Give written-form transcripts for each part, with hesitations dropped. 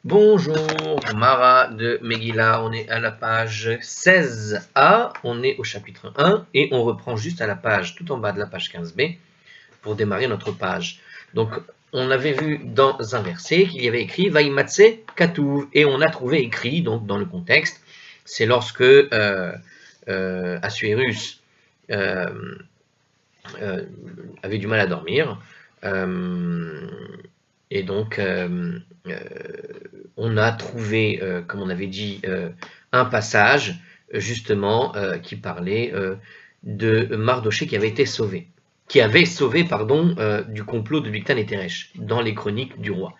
Bonjour, Mara de Megillah, on est à la page 16a, on est au chapitre 1 et on reprend juste à la page, tout en bas de la page 15b, pour démarrer notre page. Donc, on avait vu dans un verset qu'il y avait écrit Vaimatse Katuv, et on a trouvé écrit, donc dans le contexte, c'est lorsque Assuérus avait du mal à dormir, et donc on a trouvé, comme on avait dit, un passage justement qui parlait de Mardoché qui avait été sauvé, du complot de Bigtan et Teresh dans les chroniques du roi.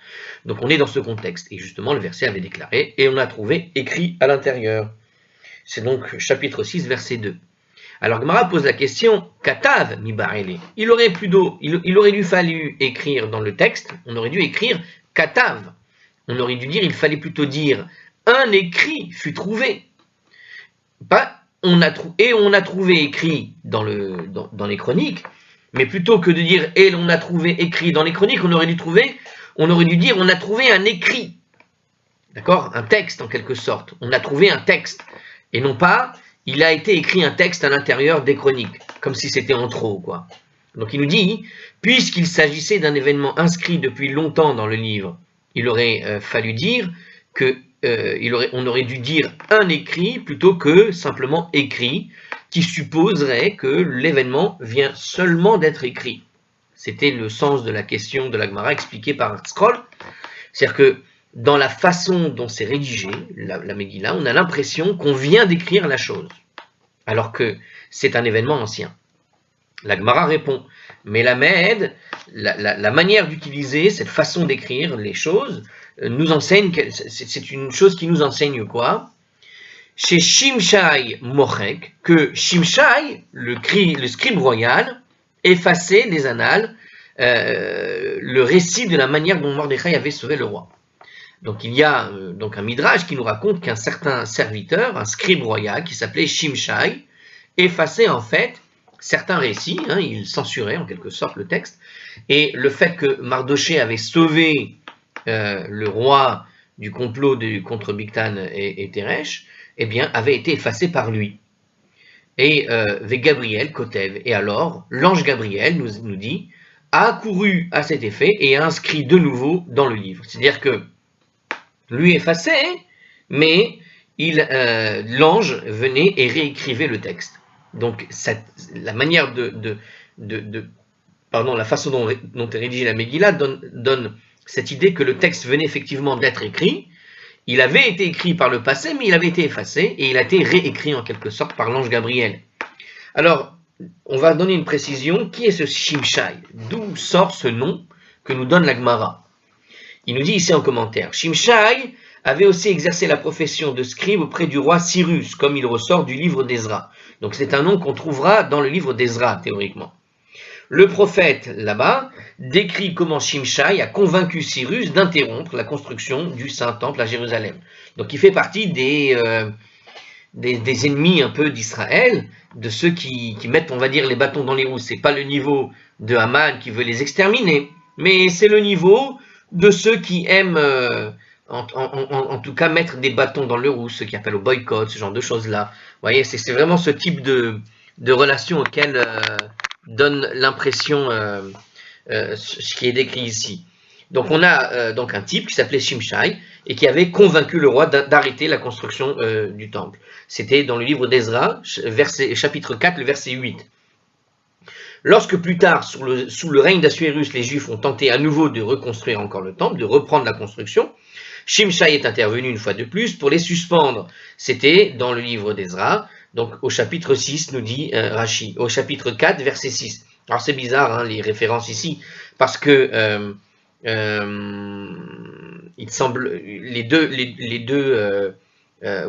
Donc on est dans ce contexte et justement le verset avait déclaré et on a trouvé écrit à l'intérieur. C'est donc chapitre 6 verset 2. Alors Gemara pose la question, Katav mibarele. Il aurait dû fallu écrire dans le texte, on aurait dû écrire Katav. On aurait dû dire, il fallait plutôt dire un écrit fut trouvé. Pas on a trouvé écrit dans les chroniques, mais plutôt que de dire et on a trouvé écrit dans les chroniques, on aurait dû dire on a trouvé un écrit. D'accord? Un texte en quelque sorte. On a trouvé un texte. Et non pas il a été écrit un texte à l'intérieur des chroniques, comme si c'était en trop, quoi. Donc il nous dit, puisqu'il s'agissait d'un événement inscrit depuis longtemps dans le livre, il aurait fallu dire que on aurait dû dire un écrit plutôt que simplement écrit, qui supposerait que l'événement vient seulement d'être écrit. C'était le sens de la question de la Gemara expliquée par Scroll. C'est-à-dire que dans la façon dont c'est rédigé, la Megillah, on a l'impression qu'on vient d'écrire la chose, alors que c'est un événement ancien. La Gemara répond, mais la manière d'utiliser cette façon d'écrire les choses, nous enseigne, c'est une chose qui nous enseigne quoi? Chez Shimshai Mochek, que Shimshai, le scribe royal, effaçait des annales le récit de la manière dont Mordechai avait sauvé le roi. Donc il y a donc un midrash qui nous raconte qu'un certain serviteur, un scribe royal qui s'appelait Shimshai, effaçait en fait certains récits, il censurait en quelque sorte le texte, et le fait que Mardoché avait sauvé le roi du complot contre Bigtan et Teresh, eh bien, avait été effacé par lui. Et Gabriel, Kotev, et alors l'ange Gabriel nous dit, a accouru à cet effet et a inscrit de nouveau dans le livre. C'est-à-dire que lui effaçait, mais l'ange venait et réécrivait le texte. Donc la manière la façon dont est rédigée la Megillah donne cette idée que le texte venait effectivement d'être écrit. Il avait été écrit par le passé, mais il avait été effacé et il a été réécrit en quelque sorte par l'ange Gabriel. Alors, on va donner une précision. Qui est ce Shimshai? D'où sort ce nom que nous donne la Gemara? Il nous dit ici en commentaire, Shimshai avait aussi exercé la profession de scribe auprès du roi Cyrus, comme il ressort du livre d'Ezra. Donc c'est un nom qu'on trouvera dans le livre d'Ezra, théoriquement. Le prophète, là-bas, décrit comment Shimshai a convaincu Cyrus d'interrompre la construction du Saint-Temple à Jérusalem. Donc il fait partie des ennemis un peu d'Israël, de ceux qui mettent, on va dire, les bâtons dans les roues. C'est pas le niveau de Haman qui veut les exterminer, mais c'est le niveau de ceux qui aiment, en tout cas, mettre des bâtons dans le roue, ceux qui appellent au boycott, ce genre de choses-là. Vous voyez, c'est vraiment ce type de relation auquel donne l'impression ce qui est décrit ici. Donc on a donc un type qui s'appelait Shimshai et qui avait convaincu le roi d'arrêter la construction du temple. C'était dans le livre d'Ezra, chapitre 4, le verset 8. Lorsque plus tard, sous le règne d'Assuérus, les Juifs ont tenté à nouveau de reconstruire encore le temple, de reprendre la construction, Shimshai est intervenu une fois de plus pour les suspendre. C'était dans le livre d'Ezra, donc au chapitre 6, nous dit Rashi, au chapitre 4, verset 6. Alors c'est bizarre, les références ici, parce que il semble, les deux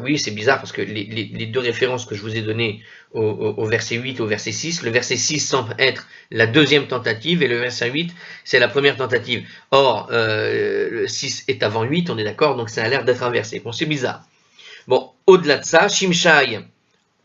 oui, c'est bizarre parce que les deux références que je vous ai données au verset 8 et au verset 6, le verset 6 semble être la deuxième tentative et le verset 8, c'est la première tentative. Or, le 6 est avant 8, on est d'accord, donc ça a l'air d'être inversé. Bon, c'est bizarre. Bon, au-delà de ça, Shimshai,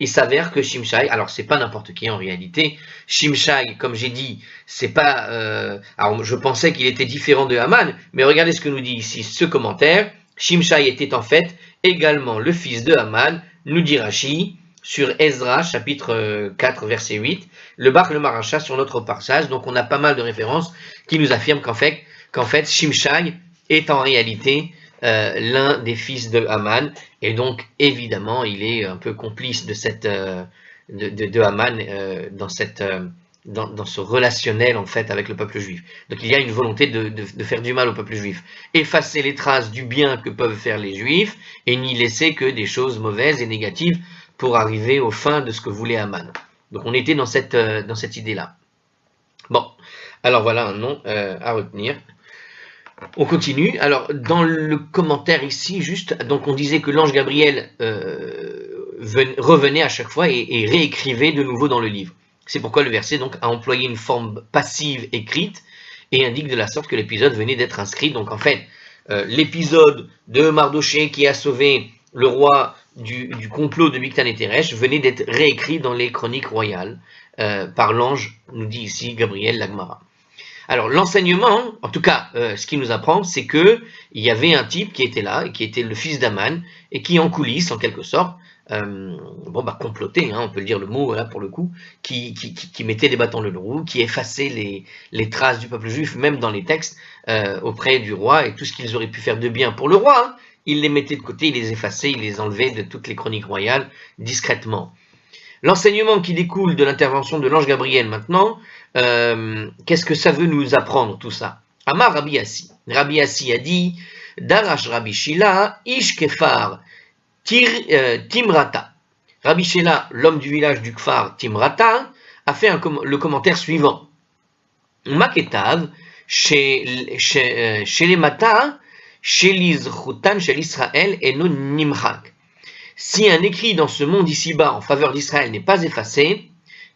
il s'avère que Shimshai, alors c'est pas n'importe qui en réalité, Shimshai, comme j'ai dit, c'est pas... alors je pensais qu'il était différent de Haman, mais regardez ce que nous dit ici ce commentaire, Shimshai était en fait également le fils de Haman, nous dit Rashi, sur Ezra, chapitre 4, verset 8, le Bach le Maracha sur notre passage. Donc on a pas mal de références qui nous affirment qu'en fait Shimshai est en réalité l'un des fils de Haman, et donc évidemment il est un peu complice de cette de Haman dans ce relationnel en fait avec le peuple juif. Donc il y a une volonté de faire du mal au peuple juif, effacer les traces du bien que peuvent faire les juifs et n'y laisser que des choses mauvaises et négatives pour arriver aux fins de ce que voulait Haman. Donc on était dans cette idée-là. Bon, alors voilà un nom à retenir. On continue. Alors dans le commentaire ici, juste, donc on disait que l'ange Gabriel revenait à chaque fois et réécrivait de nouveau dans le livre. C'est pourquoi le verset donc a employé une forme passive écrite et indique de la sorte que l'épisode venait d'être inscrit. Donc en fait, l'épisode de Mardoché qui a sauvé le roi du complot de Bigtan et Teresh venait d'être réécrit dans les chroniques royales par l'ange, nous dit ici Gabriel Lagmara. Alors l'enseignement, en tout cas, ce qu'il nous apprend, c'est que il y avait un type qui était là, et qui était le fils d'Aman, et qui en coulisses, en quelque sorte, complotait, on peut le dire le mot là pour le coup, qui mettait des bâtons dans le roues, qui effaçait les traces du peuple juif, même dans les textes, auprès du roi, et tout ce qu'ils auraient pu faire de bien pour le roi, il les mettait de côté, il les effaçait, il les enlevait de toutes les chroniques royales, discrètement. L'enseignement qui découle de l'intervention de l'ange Gabriel maintenant, qu'est-ce que ça veut nous apprendre tout ça? Amar Rabbi Assi. Rabbi Assi a dit, Darash Rabbi Shila, Ish Kefar, Timrata. Rabbi Shila, l'homme du village du Kfar Timrata, a fait le commentaire suivant. Maketav, chez les Mata, chez l'Izchutan, chez l'Israël, et non Nimchak. Si un écrit dans ce monde ici-bas en faveur d'Israël n'est pas effacé,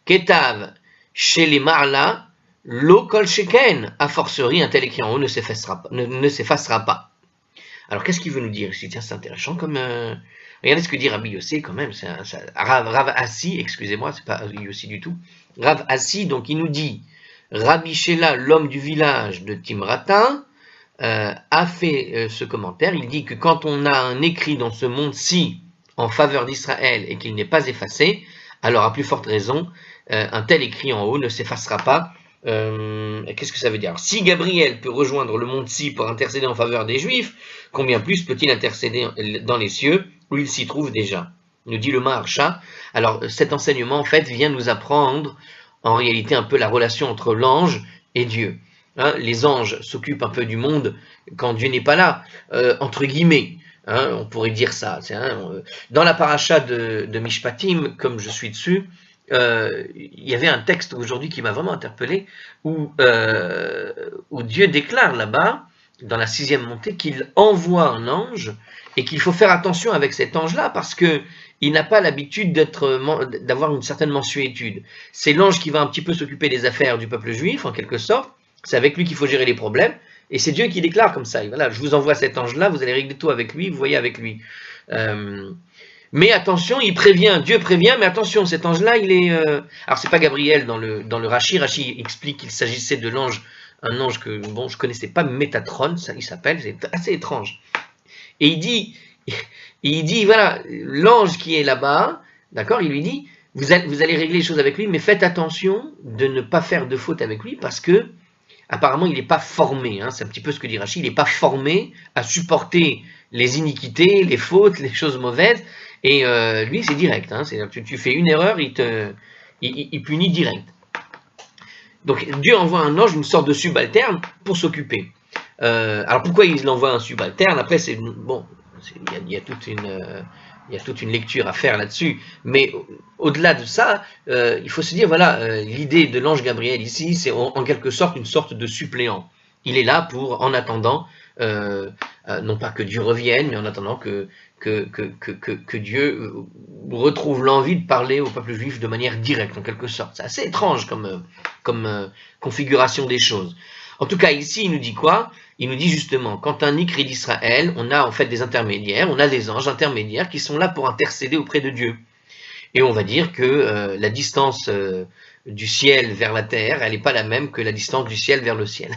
Ketav chez les Marla, lo kol sheken, a fortiori un tel écrit en haut ne s'effacera pas. Alors qu'est-ce qu'il veut nous dire ici? Tiens, c'est intéressant comme... regardez ce que dit Rabbi Yossi quand même, Rav Assi, excusez-moi, c'est pas Yossi du tout. Rav Assi, donc il nous dit, Rabbi Shela, l'homme du village de Timrata, a fait ce commentaire. Il dit que quand on a un écrit dans ce monde-ci en faveur d'Israël et qu'il n'est pas effacé, alors à plus forte raison, un tel écrit en haut ne s'effacera pas. Qu'est-ce que ça veut dire? Si Gabriel peut rejoindre le monde-ci pour intercéder en faveur des Juifs, combien plus peut-il intercéder dans les cieux où il s'y trouve déjà? Nous dit le Maharsha. Alors cet enseignement en fait vient nous apprendre en réalité un peu la relation entre l'ange et Dieu. Les anges s'occupent un peu du monde quand Dieu n'est pas là, entre guillemets. On pourrait dire ça. Dans la paracha de Mishpatim, comme je suis dessus, il y avait un texte aujourd'hui qui m'a vraiment interpellé, où Dieu déclare là-bas, dans la 6e montée, qu'il envoie un ange et qu'il faut faire attention avec cet ange-là parce que il n'a pas l'habitude d'avoir une certaine mensuétude. C'est l'ange qui va un petit peu s'occuper des affaires du peuple juif, en quelque sorte. C'est avec lui qu'il faut gérer les problèmes. Et c'est Dieu qui déclare comme ça. Et voilà, je vous envoie cet ange-là, vous allez régler tout avec lui, vous voyez avec lui. Mais attention, il prévient, Dieu prévient, mais attention, cet ange-là, il est... Alors, c'est pas Gabriel dans le Rashi. Rashi explique qu'il s'agissait de l'ange, un ange que, bon, je connaissais pas, Métatron, ça il s'appelle, c'est assez étrange. Et il dit, voilà, l'ange qui est là-bas, d'accord, il lui dit, vous allez régler les choses avec lui, mais faites attention de ne pas faire de faute avec lui, parce que apparemment, il n'est pas formé, c'est un petit peu ce que dit Rashi, il n'est pas formé à supporter les iniquités, les fautes, les choses mauvaises, et lui, c'est direct, c'est-à-dire que tu fais une erreur, il punit direct. Donc, Dieu envoie un ange, une sorte de subalterne, pour s'occuper. Alors, pourquoi il envoie un subalterne? Après, il y a toute une lecture à faire là-dessus, mais au-delà de ça, il faut se dire, voilà, l'idée de l'ange Gabriel ici, c'est en quelque sorte une sorte de suppléant. Il est là pour, en attendant, non pas que Dieu revienne, mais en attendant que Dieu retrouve l'envie de parler au peuple juif de manière directe, en quelque sorte. C'est assez étrange comme configuration des choses. En tout cas, ici, il nous dit quoi? Il nous dit justement, quand un écrit d'Israël, on a en fait des intermédiaires, on a des anges intermédiaires qui sont là pour intercéder auprès de Dieu. Et on va dire que la distance du ciel vers la terre, elle n'est pas la même que la distance du ciel vers le ciel.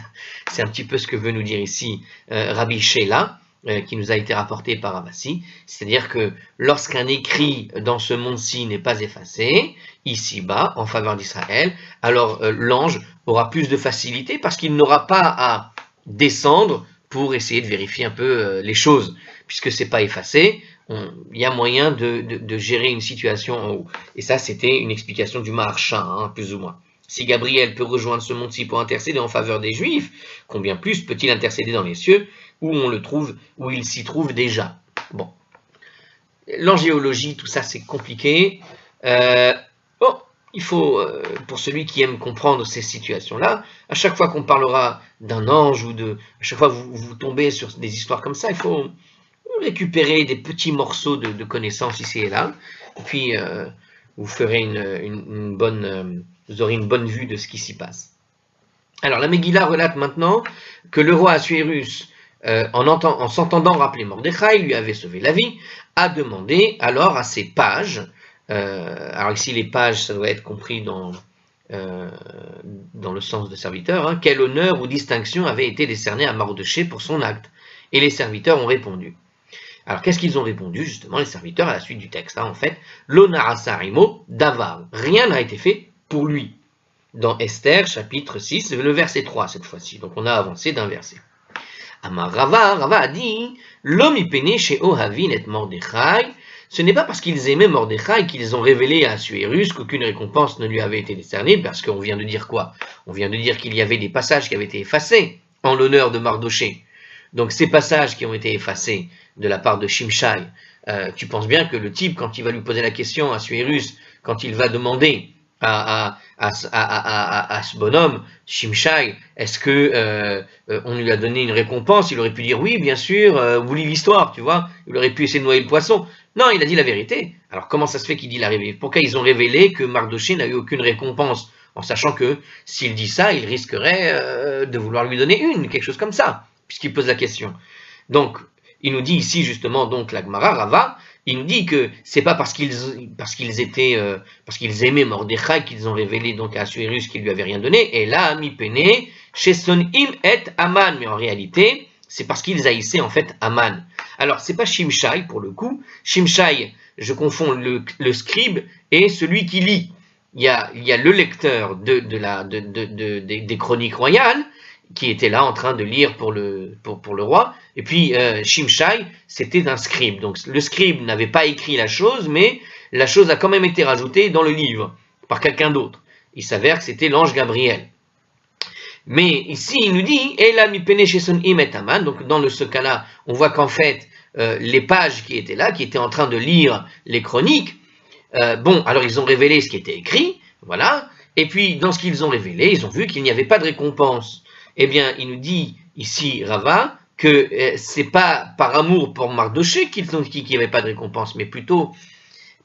C'est un petit peu ce que veut nous dire ici Rabbi Shela. qui nous a été rapporté par Ravasi, c'est-à-dire que lorsqu'un écrit dans ce monde-ci n'est pas effacé, ici-bas, en faveur d'Israël, alors l'ange aura plus de facilité parce qu'il n'aura pas à descendre pour essayer de vérifier un peu les choses, puisque c'est pas effacé, il y a moyen de gérer une situation en haut. Et ça, c'était une explication du Maharsha, hein, plus ou moins. Si Gabriel peut rejoindre ce monde-ci pour intercéder en faveur des Juifs, combien plus peut-il intercéder dans les cieux, où on le trouve, où il s'y trouve déjà. Bon, l'angéologie, tout ça, c'est compliqué. Bon, il faut, pour celui qui aime comprendre ces situations-là, à chaque fois qu'on parlera d'un ange ou à chaque fois que vous tombez sur des histoires comme ça, il faut récupérer des petits morceaux de connaissances ici et là, et puis vous ferez vous aurez une bonne vue de ce qui s'y passe. Alors la Megillah relate maintenant que le roi Assuérus, en s'entendant rappeler Mordechai, lui avait sauvé la vie, a demandé alors à ses pages, alors ici les pages ça doit être compris dans le sens de serviteur, hein, quel honneur ou distinction avait été décerné à Mardoché pour son acte. Et les serviteurs ont répondu. Alors, qu'est-ce qu'ils ont répondu, justement, les serviteurs, à la suite du texte, hein, en fait, L'onarasarimo davar. Rien n'a été fait pour lui. Dans Esther, chapitre 6, le verset 3, cette fois-ci. Donc, on a avancé d'un verset. Amar Rava a dit, L'omipene chez Ohavin et Mordechai. Ce n'est pas parce qu'ils aimaient Mordechai qu'ils ont révélé à Assuérus qu'aucune récompense ne lui avait été décernée, parce qu'on vient de dire quoi? On vient de dire qu'il y avait des passages qui avaient été effacés en l'honneur de Mardoché. Donc ces passages qui ont été effacés de la part de Shimshai, tu penses bien que le type, quand il va lui poser la question à Assuérus, quand il va demander à ce bonhomme, Shimshai, est-ce que on lui a donné une récompense? Il aurait pu dire oui, bien sûr, vous lisez l'histoire, tu vois, il aurait pu essayer de noyer le poisson. Non, il a dit la vérité. Alors comment ça se fait qu'il dit la vérité? Pourquoi ils ont révélé que Mardoché n'a eu aucune récompense? En sachant que s'il dit ça, il risquerait de vouloir lui donner quelque chose comme ça, puisqu'il pose la question. Donc, il nous dit ici justement, donc la Gemara Rava, il nous dit que c'est pas parce qu'ils aimaient Mordechai qu'ils ont révélé donc à Assuérus qu'il lui avait rien donné. Et là, mi pene, chez son im et Aman, mais en réalité, c'est parce qu'ils haïssaient en fait Aman. Alors, c'est pas Shimshai pour le coup. Shimshai, je confonds le scribe et celui qui lit. Il y a le lecteur des chroniques royales qui était là en train de lire pour le roi, et puis Shimshai, c'était un scribe. Donc le scribe n'avait pas écrit la chose, mais la chose a quand même été rajoutée dans le livre par quelqu'un d'autre. Il s'avère que c'était l'ange Gabriel. Mais ici, il nous dit, Ela mi pene sheson im et Aman. Donc dans ce cas-là, on voit qu'en fait, les pages qui étaient là, qui étaient en train de lire les chroniques, bon, alors ils ont révélé ce qui était écrit, voilà, et puis dans ce qu'ils ont révélé, ils ont vu qu'il n'y avait pas de récompense. Eh bien, il nous dit ici, Rava, que c'est pas par amour pour Mardoché qu'il n'y avait pas de récompense, mais plutôt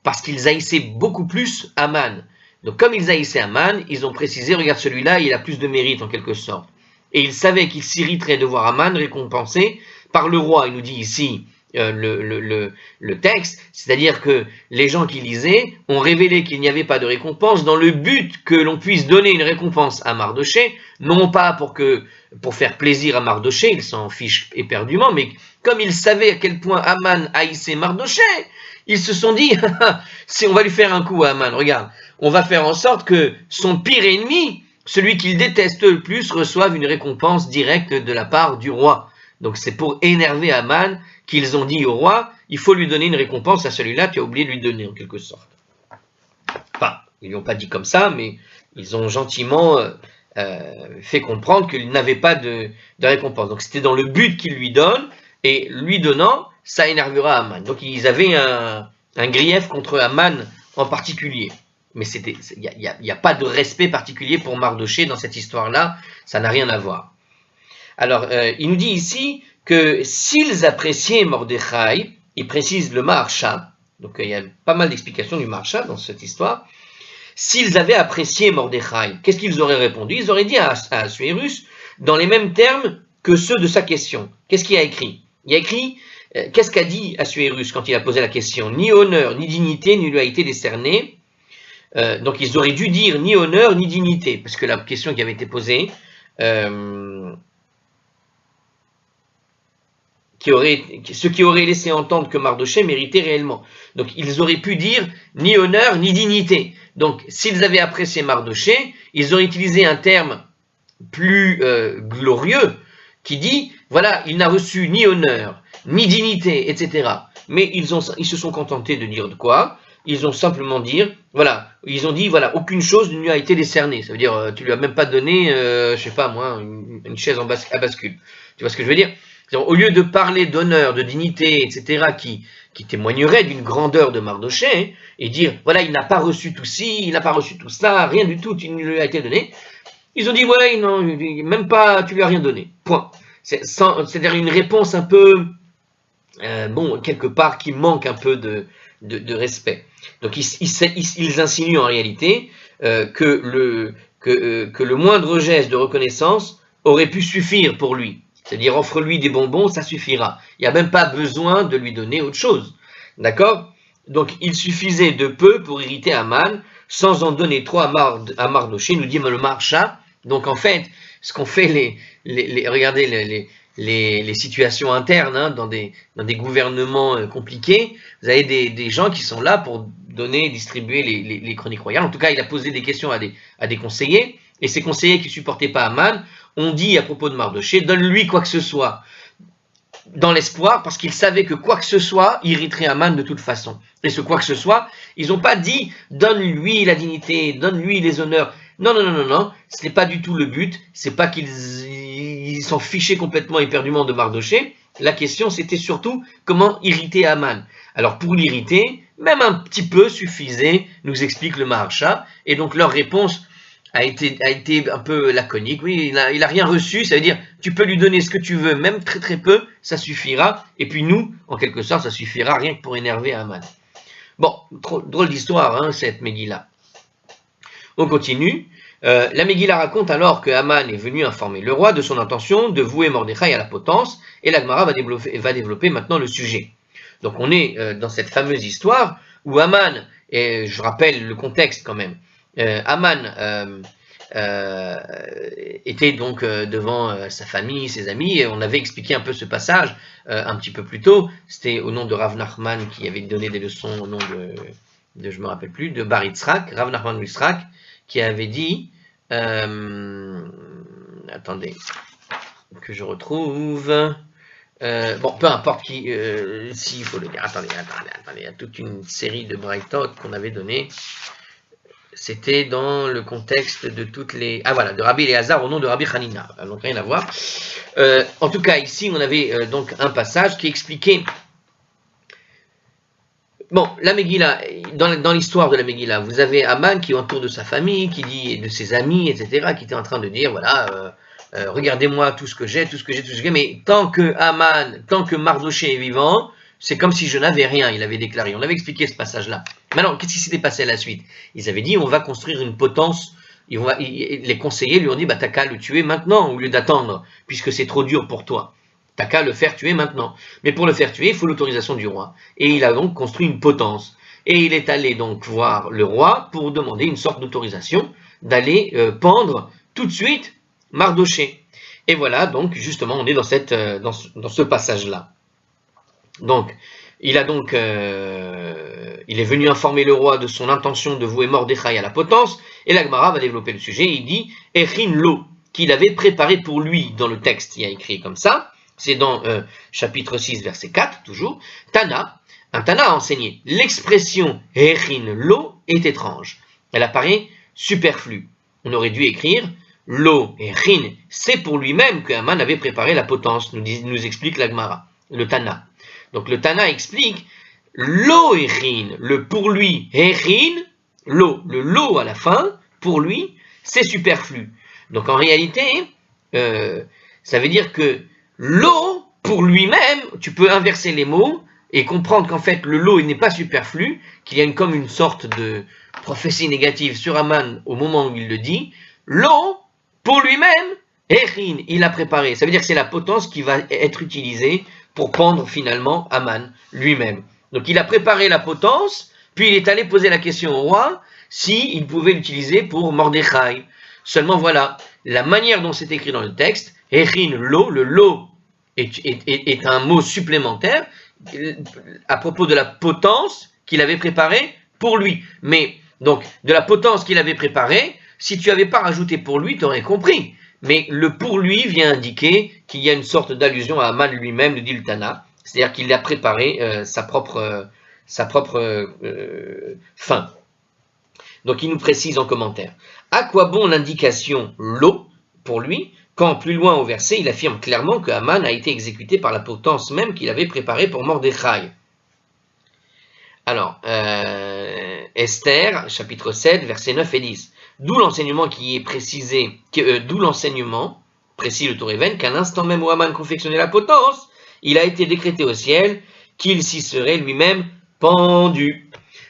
parce qu'ils haïssaient beaucoup plus Aman. Donc comme ils haïssaient Aman, ils ont précisé, regarde celui-là, il a plus de mérite en quelque sorte. Et ils savaient qu'ils s'irriteraient de voir Aman récompensé par le roi. Il nous dit ici le texte, c'est-à-dire que les gens qui lisaient ont révélé qu'il n'y avait pas de récompense dans le but que l'on puisse donner une récompense à Mardoché, non pas pour faire plaisir à Mardoché, il s'en fiche éperdument, mais comme ils savaient à quel point Aman haïssait Mardoché, ils se sont dit, si on va lui faire un coup à Aman, regarde, on va faire en sorte que son pire ennemi, celui qu'il déteste le plus, reçoive une récompense directe de la part du roi. Donc c'est pour énerver Aman qu'ils ont dit au roi, il faut lui donner une récompense à celui-là, tu as oublié de lui donner en quelque sorte. Enfin, ils ne l'ont pas dit comme ça, mais ils ont gentiment fait comprendre qu'il n'avait pas de récompense. Donc c'était dans le but qu'il lui donne, et lui donnant, ça énervera Aman. Donc ils avaient un grief contre Aman en particulier. Mais il n'y a pas de respect particulier pour Mardoché dans cette histoire-là, ça n'a rien à voir. Alors, il nous dit ici que s'ils appréciaient Mordechai, il précise le Maharsha, donc il y a pas mal d'explications du Maharsha dans cette histoire, s'ils avaient apprécié Mordechai, qu'est-ce qu'ils auraient répondu? Ils auraient dit à Assuérus, dans les mêmes termes que ceux de sa question. Qu'est-ce qu'il a écrit? Il a écrit, qu'est-ce qu'a dit Assuérus quand il a posé la question? Ni honneur, ni dignité ne lui a été décerné. Donc ils auraient dû dire ni honneur, ni dignité, parce que la question qui avait été posée, ce qui aurait laissé entendre que Mardochée méritait réellement. Donc ils auraient pu dire ni honneur ni dignité. Donc s'ils avaient apprécié Mardochée, ils auraient utilisé un terme plus glorieux qui dit, voilà, il n'a reçu ni honneur, ni dignité, etc. Mais ils se sont contentés de dire de quoi? Ils ont simplement dit, voilà, aucune chose ne lui a été décernée. Ça veut dire, tu lui as même pas donné, je sais pas moi, une chaise à bascule. Tu vois ce que je veux dire? Au lieu de parler d'honneur, de dignité, etc., qui témoignerait d'une grandeur de Mardochée, et dire, voilà, il n'a pas reçu tout ci, il n'a pas reçu tout ça, rien du tout, il ne lui a été donné. Ils ont dit, ouais, non, même pas, tu lui as rien donné. Point. C'est-à-dire une réponse un peu, quelque part, qui manque un peu de respect. Donc, ils insinuent en réalité que le moindre geste de reconnaissance aurait pu suffire pour lui. C'est-à-dire, offre-lui des bonbons, ça suffira. Il n'y a même pas besoin de lui donner autre chose. D'accord? Donc, il suffisait de peu pour irriter Aman, sans en donner trop à Mardochée, nous dit le Maharsha. Donc, en fait, ce qu'on fait, regardez les situations internes, hein, dans des gouvernements compliqués, vous avez des gens qui sont là pour distribuer les chroniques royales. En tout cas, il a posé des questions à des conseillers, et ces conseillers qui ne supportaient pas Aman ont dit à propos de Mardochée, donne-lui quoi que ce soit, dans l'espoir, parce qu'ils savaient que quoi que ce soit irriterait Aman de toute façon. Et ce quoi que ce soit, ils n'ont pas dit, donne-lui la dignité, donne-lui les honneurs. Non, ce n'est pas du tout le but, c'est pas qu'ils s'en fichaient complètement éperdument de Mardochée. La question, c'était surtout comment irriter Aman. Alors, pour l'irriter, même un petit peu suffisait, nous explique le Maharsha, et donc leur réponse a été un peu laconique. Oui, il a rien reçu, ça veut dire, tu peux lui donner ce que tu veux, même très très peu, ça suffira, et puis nous, en quelque sorte, ça suffira rien que pour énerver Aman. Bon, drôle d'histoire, hein, cette Megillah. On continue. La Megillah raconte alors que Aman est venu informer le roi de son intention de vouer Mordechai à la potence, et la Gemara va développer maintenant le sujet. Donc on est dans cette fameuse histoire où Aman, et je rappelle le contexte quand même, Aman était donc devant sa famille, ses amis, et on avait expliqué un peu ce passage un petit peu plus tôt. C'était au nom de Rav Nachman qui avait donné des leçons au nom de je me rappelle plus, de Bar Yitzhak, Rav Nachman Yitzhak, qui avait dit, attendez, que je retrouve, bon, peu importe qui, s'il faut le dire, attendez, il y a toute une série de Braithot qu'on avait donné. C'était dans le contexte de toutes les... Ah voilà, de Rabbi Eliezer au nom de Rabbi Hanina. Donc rien à voir. En tout cas, ici, on avait donc un passage qui expliquait... Bon, la Megillah, dans l'histoire de la Megillah, vous avez Aman qui est autour de sa famille, qui dit, de ses amis, etc., qui était en train de dire, voilà, regardez-moi tout ce que j'ai, mais tant que Mardochée est vivant, c'est comme si je n'avais rien, il avait déclaré. On avait expliqué ce passage-là. Maintenant, qu'est-ce qui s'était passé à la suite? Ils avaient dit, on va construire une potence. Les conseillers lui ont dit, bah, t'as qu'à le tuer maintenant, au lieu d'attendre, puisque c'est trop dur pour toi. T'as qu'à le faire tuer maintenant. Mais pour le faire tuer, il faut l'autorisation du roi. Et il a donc construit une potence. Et il est allé donc voir le roi pour demander une sorte d'autorisation d'aller pendre tout de suite Mardochée. Et voilà, donc, justement, on est dans ce passage-là. Donc, il est venu informer le roi de son intention de vouer Mordechai à la potence, et la Gemara va développer le sujet, il dit « Echin lo » qu'il avait préparé pour lui dans le texte, il y a écrit comme ça, c'est dans chapitre 6, verset 4, toujours, un Tana a enseigné, l'expression « Echin lo » est étrange, elle apparaît superflue, on aurait dû écrire « Lo Echin », c'est pour lui-même que Haman avait préparé la potence, nous explique la Gemara, le Tana. Donc le Tana explique lo echin, le pour lui, echin, lo, le lo à la fin, pour lui, c'est superflu. Donc en réalité, ça veut dire que lo, pour lui-même, tu peux inverser les mots et comprendre qu'en fait le lo il n'est pas superflu, qu'il y a comme une sorte de prophétie négative sur Haman au moment où il le dit. Lo, pour lui-même, echin, il a préparé. Ça veut dire que c'est la potence qui va être utilisée pour pendre finalement Haman lui-même. Donc il a préparé la potence, puis il est allé poser la question au roi s'il pouvait l'utiliser pour Mordechai. Seulement voilà, la manière dont c'est écrit dans le texte, Echin lo, le lo est un mot supplémentaire à propos de la potence qu'il avait préparée pour lui. Mais donc, de la potence qu'il avait préparée, si tu n'avais pas rajouté pour lui, tu aurais compris. Mais le pour lui vient indiquer qu'il y a une sorte d'allusion à Aman lui-même, le dit le Tana. C'est-à-dire qu'il a préparé sa propre fin. Donc il nous précise en commentaire. À quoi bon l'indication l'eau pour lui, quand plus loin au verset, il affirme clairement que Aman a été exécuté par la potence même qu'il avait préparée pour Mordechai. Alors, Esther, chapitre 7, versets 9 et 10. D'où l'enseignement qui est précisé, d'où l'enseignement, précise le Toréven, qu'à l'instant même où Aman confectionnait la potence, il a été décrété au ciel qu'il s'y serait lui-même pendu.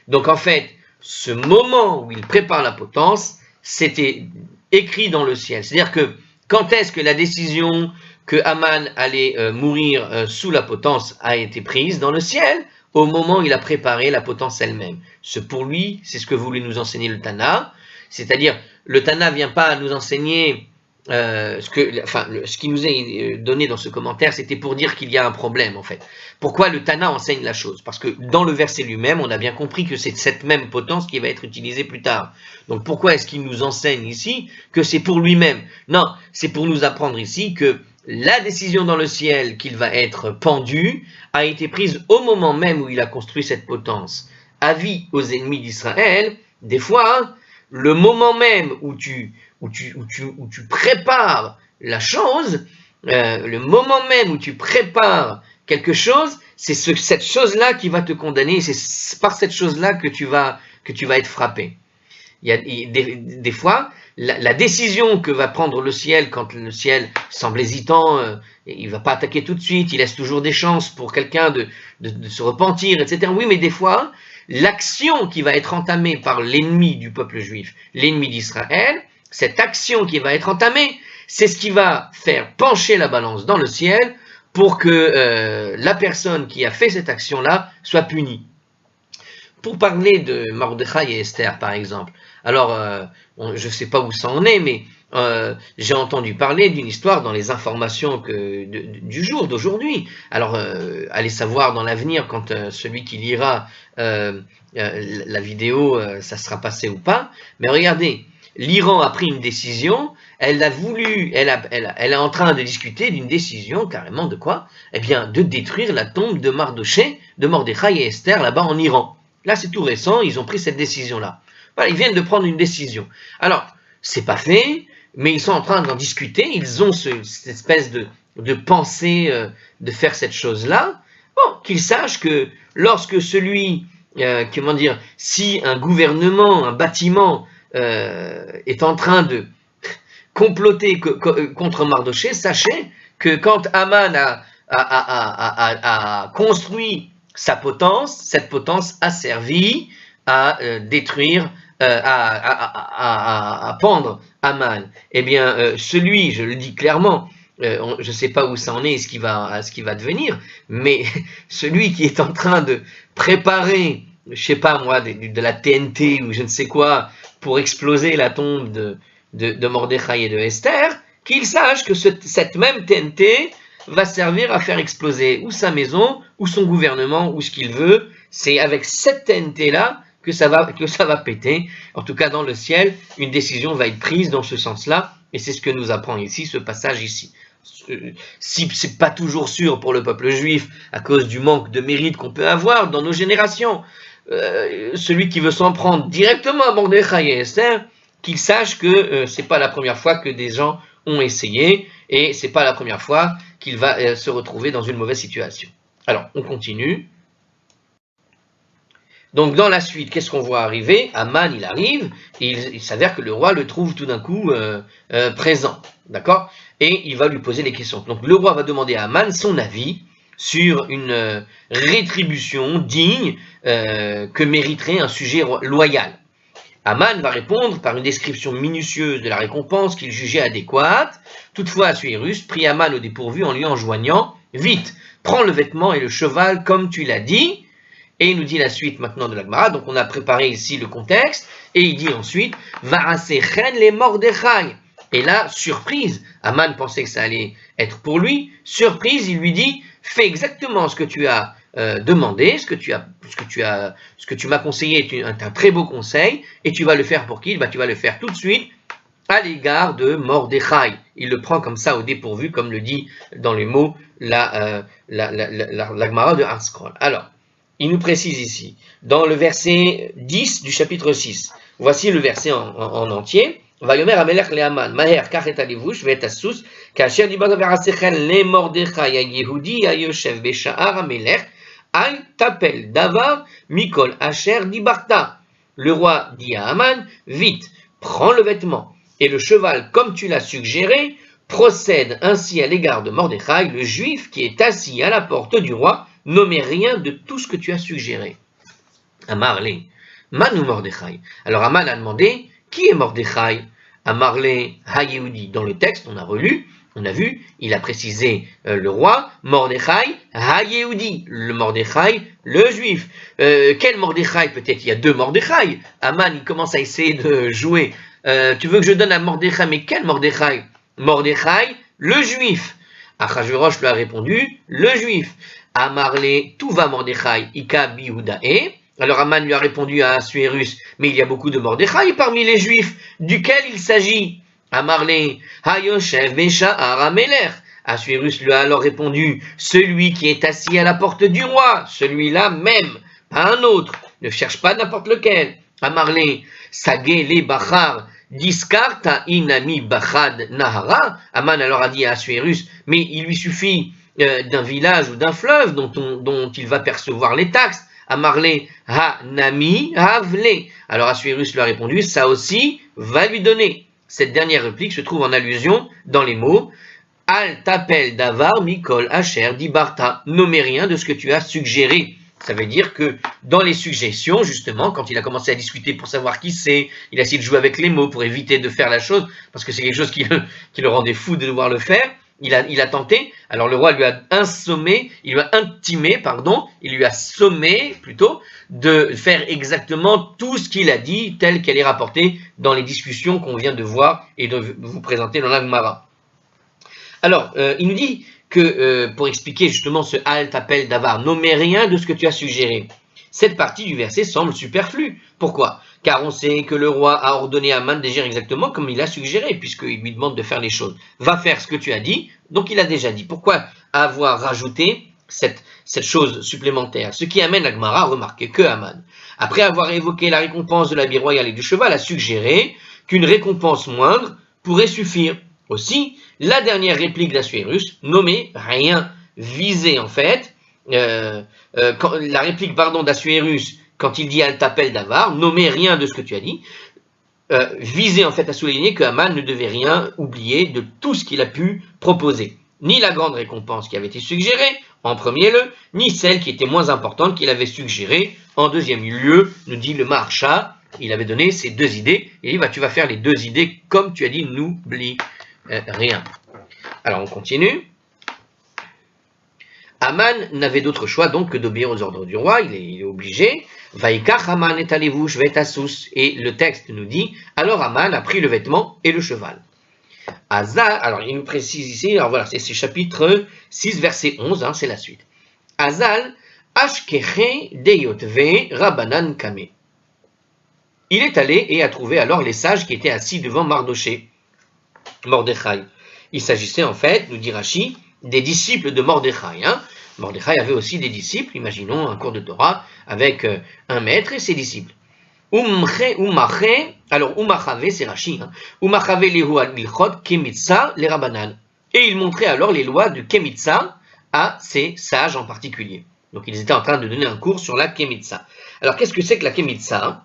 Donc en fait, ce moment où il prépare la potence, c'était écrit dans le ciel. C'est-à-dire que quand est-ce que la décision que Aman allait mourir sous la potence a été prise dans le ciel? Au moment où il a préparé la potence elle-même. Ce pour lui, c'est ce que voulait nous enseigner le Tana. C'est-à-dire, le Tana vient pas nous enseigner ce qui nous est donné dans ce commentaire, c'était pour dire qu'il y a un problème en fait. Pourquoi le Tana enseigne la chose? Parce que dans le verset lui-même, on a bien compris que c'est cette même potence qui va être utilisée plus tard. Donc pourquoi est-ce qu'il nous enseigne ici que c'est pour lui-même? Non, c'est pour nous apprendre ici que la décision dans le ciel qu'il va être pendu a été prise au moment même où il a construit cette potence. Avis aux ennemis d'Israël, des fois, le moment même où tu prépares la chose, le moment même où tu prépares quelque chose, c'est cette chose-là qui va te condamner, c'est par cette chose-là que tu vas être frappé. Il y a des fois, la décision que va prendre le ciel quand le ciel semble hésitant, il va pas attaquer tout de suite, il laisse toujours des chances pour quelqu'un de se repentir, etc. Oui, mais des fois, l'action qui va être entamée par l'ennemi du peuple juif, l'ennemi d'Israël, cette action qui va être entamée, c'est ce qui va faire pencher la balance dans le ciel pour que la personne qui a fait cette action-là soit punie. Pour parler de Mordechai et Esther, par exemple, alors je ne sais pas où ça en est, mais j'ai entendu parler d'une histoire dans les informations du jour, d'aujourd'hui. Alors, allez savoir dans l'avenir, quand celui qui lira la vidéo, ça sera passé ou pas. Mais regardez, l'Iran a pris une décision, elle est en train de discuter d'une décision, carrément de quoi? Eh bien, de détruire la tombe de Mordechai et Esther, là-bas en Iran. Là, c'est tout récent, ils ont pris cette décision-là. Voilà, ils viennent de prendre une décision. Alors, c'est pas fait, mais ils sont en train d'en discuter, ils ont cette espèce de pensée de faire cette chose-là. Bon, qu'ils sachent que lorsque si un gouvernement, un bâtiment est en train de comploter contre Mardochée, sachez que quand Aman a construit sa potence, cette potence a servi à détruire, à pendre Aman. Eh bien, je le dis clairement, je ne sais pas où ça en est, ce qui va devenir, mais celui qui est en train de préparer, je sais pas moi, de la TNT ou je ne sais quoi, pour exploser la tombe de Mordechai et de Esther, qu'il sache que cette même TNT va servir à faire exploser ou sa maison, ou son gouvernement, ou ce qu'il veut. C'est avec cette TNT-là que ça va péter. En tout cas, dans le ciel, une décision va être prise dans ce sens-là, et c'est ce que nous apprend ici, ce passage ici. Si c'est pas toujours sûr pour le peuple juif, à cause du manque de mérite qu'on peut avoir dans nos générations, celui qui veut s'en prendre directement à Mordechai et Esther, qu'il sache que c'est pas la première fois que des gens ont essayé, et c'est pas la première fois qu'il va se retrouver dans une mauvaise situation. Alors, on continue. Donc, dans la suite, qu'est-ce qu'on voit arriver? Aman, il arrive, et il s'avère que le roi le trouve tout d'un coup présent, d'accord? Et il va lui poser des questions. Donc, le roi va demander à Aman son avis sur une rétribution digne que mériterait un sujet loyal. Aman va répondre par une description minutieuse de la récompense qu'il jugeait adéquate. Toutefois, Assuérus prit Aman au dépourvu en lui enjoignant « Vite, prends le vêtement et le cheval comme tu l'as dit ». Et il nous dit la suite maintenant de la Gemara. Donc on a préparé ici le contexte. Et il dit ensuite « Va'asechen les Mordechai ». Et là, surprise, Aman pensait que ça allait être pour lui. Surprise, il lui dit, fais exactement ce que tu as demandé, ce que tu m'as conseillé est un très beau conseil, et tu vas le faire pour qui? Tu vas le faire tout de suite à l'égard de Mordechai. Il le prend comme ça au dépourvu, comme le dit dans les mots la Gemara de Harscroll. Alors, il nous précise ici, dans le verset 10 du chapitre 6, voici le verset en entier. Vayomer Amelech le'Aman, Maher kach et alevush ve'et asus, kasher dibarta ve'asechel le Mordechai ha-Yehudi ha-Yoshev be'sha'ar Amelech, al tapel davar mikol asher dibarta. Le roi dit à Aman, vite, prends le vêtement et le cheval comme tu l'as suggéré, procède ainsi à l'égard de Mordechai, le juif qui est assis à la porte du roi, nommez rien de tout ce que tu as suggéré. Amarle, Manu Mordechai. Alors Aman a demandé, qui est Mordechai? Amarle ha-Yehudi. Dans le texte, on a relu, on a vu, il a précisé le roi, Mordechai ha-Yehudi, le Mordechai, le juif. Quel Mordechai? Peut-être il y a deux Mordechai. Aman, il commence à essayer de jouer. Tu veux que je donne à Mordechai, mais quel Mordechai? Mordechai, le juif. Achashverosh lui a répondu, le juif. Amarle, tout va Mordechai, Ika bihudae. Alors Aman lui a répondu à Assuérus, mais il y a beaucoup de Mordechai parmi les juifs, duquel il s'agit. Amarle, Hayoshev be'sha'ar Amelech. Assuérus lui a alors répondu, celui qui est assis à la porte du roi, celui-là même, pas un autre, ne cherche pas n'importe lequel. Amarle, Sagé le Bachar, Diskarta inami Bachad Nahara. Aman alors a dit à Assuérus, mais il lui suffit d'un village ou d'un fleuve dont il va percevoir les taxes. Amarle ha nami havle. Alors Assuérus lui a répondu, ça aussi va lui donner. Cette dernière réplique se trouve en allusion dans les mots Al tapel davar mikol asher dibarta. Nommez rien de ce que tu as suggéré. Ça veut dire que dans les suggestions, justement, quand il a commencé à discuter pour savoir qui c'est, il a essayé de jouer avec les mots pour éviter de faire la chose, parce que c'est quelque chose qui le rendait fou de devoir le faire. Il a tenté, alors le roi lui a il lui a sommé plutôt, de faire exactement tout ce qu'il a dit, tel qu'elle est rapportée dans les discussions qu'on vient de voir et de vous présenter dans la Gemara. Alors, il nous dit que, pour expliquer justement ce Al t'appelle Davar, nommez rien de ce que tu as suggéré. Cette partie du verset semble superflue. Pourquoi? Car on sait que le roi a ordonné à Aman d'agir exactement comme il a suggéré, puisqu'il lui demande de faire les choses. Va faire ce que tu as dit, donc il a déjà dit. Pourquoi avoir rajouté cette chose supplémentaire? Ce qui amène Agmara à remarquer que Aman, après avoir évoqué la récompense de l'habit royal et du cheval, a suggéré qu'une récompense moindre pourrait suffire. Aussi, la dernière réplique d'Assuérus, nommé rien, visait en fait, la réplique d'Assuérus, quand il dit Al t'appelle Davar, nommez rien de ce que tu as dit, visait en fait à souligner que Aman ne devait rien oublier de tout ce qu'il a pu proposer. Ni la grande récompense qui avait été suggérée, en premier lieu, ni celle qui était moins importante qu'il avait suggérée, en deuxième lieu, nous dit le Maharsha, il avait donné ces deux idées, et il dit, tu vas faire les deux idées comme tu as dit, n'oublie rien. Alors on continue. Aman n'avait d'autre choix donc que d'obéir aux ordres du roi, il est obligé. Vaikach Aman et alevush ve'et asus. Et le texte nous dit, alors Aman a pris le vêtement et le cheval. Azal, alors il nous précise ici, alors voilà, c'est chapitre 6, verset 11, c'est la suite. Azal, ashkeche deyotve rabanan kame. Il est allé et a trouvé alors les sages qui étaient assis devant Mordechai. Il s'agissait en fait, nous dit Rashi, des disciples de Mordechai. Mordechai avait aussi des disciples, imaginons un cours de Torah avec un maître et ses disciples. Alors Umachave, c'est Rashi, Umachave lehu al milchot kemitza le rabanan. Et il montrait alors les lois du kemitza à ces sages en particulier. Donc ils étaient en train de donner un cours sur la kemitza. Alors qu'est-ce que c'est que la kemitza?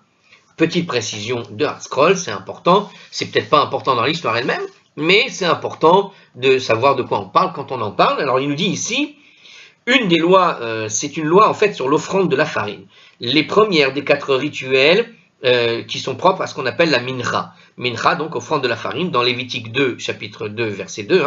Petite précision de Harscroll, c'est important, c'est peut-être pas important dans l'histoire elle-même, mais c'est important de savoir de quoi on parle quand on en parle. Alors il nous dit ici, une des lois, c'est une loi en fait sur l'offrande de la farine. Les premières des 4 rituels qui sont propres à ce qu'on appelle la mincha. Mincha, donc offrande de la farine, dans Lévitique 2, chapitre 2, verset 2.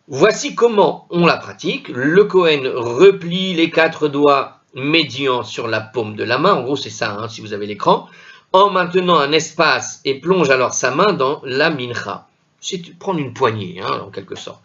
Voici comment on la pratique. Le Kohen replie les 4 doigts médians sur la paume de la main, en gros c'est ça, si vous avez l'écran, en maintenant un espace et plonge alors sa main dans la mincha. C'est prendre une poignée, en quelque sorte.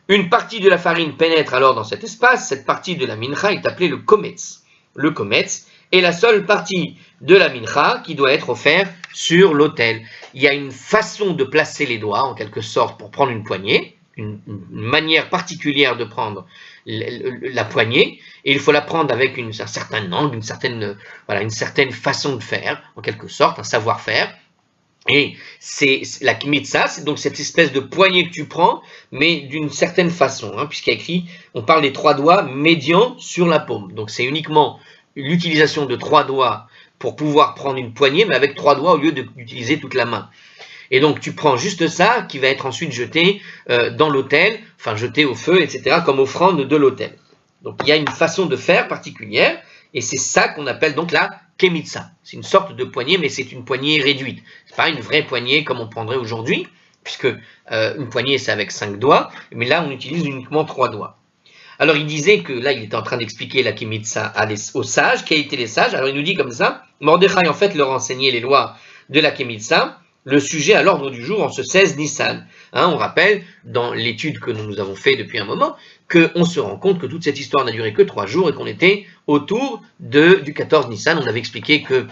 Une partie de la farine pénètre alors dans cet espace. Cette partie de la mincha est appelée le kometz. Le kometz est la seule partie de la mincha qui doit être offerte sur l'autel. Il y a une façon de placer les doigts, en quelque sorte, pour prendre une poignée, une manière particulière de prendre la poignée, et il faut la prendre avec un certain angle, une certaine façon de faire, en quelque sorte, un savoir-faire. Et c'est la kimitsa, c'est donc cette espèce de poignée que tu prends, mais d'une certaine façon, puisqu'il y a écrit, on parle des 3 doigts médians sur la paume. Donc c'est uniquement l'utilisation de 3 doigts pour pouvoir prendre une poignée, mais avec 3 doigts au lieu d'utiliser toute la main. Et donc tu prends juste ça, qui va être ensuite jeté dans l'autel, enfin jeté au feu, etc., comme offrande de l'autel. Donc il y a une façon de faire particulière, et c'est ça qu'on appelle donc la kemitsa. C'est une sorte de poignée, mais c'est une poignée réduite. C'est pas une vraie poignée comme on prendrait aujourd'hui, puisque une poignée c'est avec 5 doigts, mais là on utilise uniquement 3 doigts. Alors il disait que là il était en train d'expliquer la kemitsa aux sages, qui a été les sages. Alors il nous dit comme ça, Mordechai en fait leur enseignait les lois de la kemitsa, le sujet à l'ordre du jour en ce 16 Nissan. On rappelle, dans l'étude que nous avons fait depuis un moment, qu'on se rend compte que toute cette histoire n'a duré que 3 jours et qu'on était autour du 14 Nissan. On avait expliqué que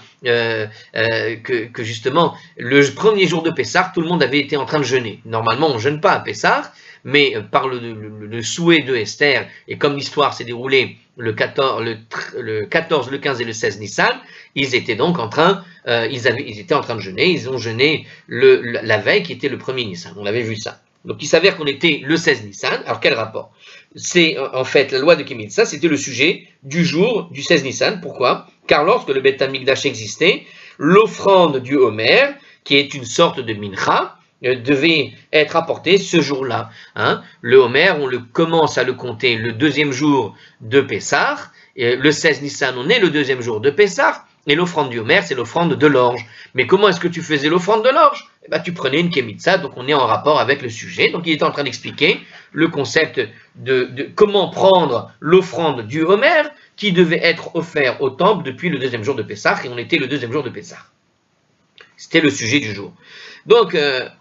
justement, le premier jour de Pessah, tout le monde avait été en train de jeûner. Normalement, on ne jeûne pas à Pessah, mais par le souhait de Esther, et comme l'histoire s'est déroulée le 14, le 15 et le 16 Nissan, ils étaient donc en train, ils étaient en train de jeûner, ils ont jeûné la veille qui était le premier Nissan, on avait vu ça. Donc il s'avère qu'on était le 16 Nissan, alors quel rapport? C'est en fait la loi de Kemitsa, c'était le sujet du jour du 16 Nissan, pourquoi? Car lorsque le Beth Amikdash existait, l'offrande du Homer, qui est une sorte de mincha, devait être apporté ce jour-là. Le Homer, on commence à le compter le 2e jour de Pessah, le 16 Nissan, on est le 2e jour de Pessah, et l'offrande du Homer, c'est l'offrande de l'orge. Mais comment est-ce que tu faisais l'offrande de l'orge? Tu prenais une kemitsa, donc on est en rapport avec le sujet. Donc il est en train d'expliquer le concept de comment prendre l'offrande du Homer, qui devait être offert au temple depuis le 2e jour de Pessah, et on était le 2e jour de Pessah. C'était le sujet du jour. Donc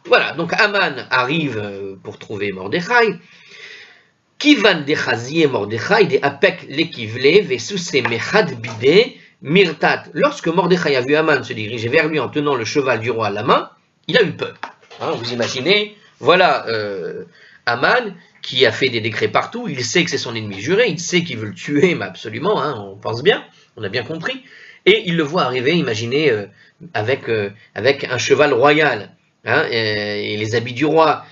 voilà, donc Aman arrive pour trouver Mordechai. Kivan dechazie Mordechai de apek lekivle vesuse mechad bide mirtat. Lorsque Mordechai a vu Aman se diriger vers lui en tenant le cheval du roi à la main, il a eu peur. Vous imaginez, voilà Aman qui a fait des décrets partout, il sait que c'est son ennemi juré, il sait qu'il veut le tuer, mais absolument, on pense bien, on a bien compris. Et il le voit arriver, imaginez, avec un cheval royal, et les habits du roi.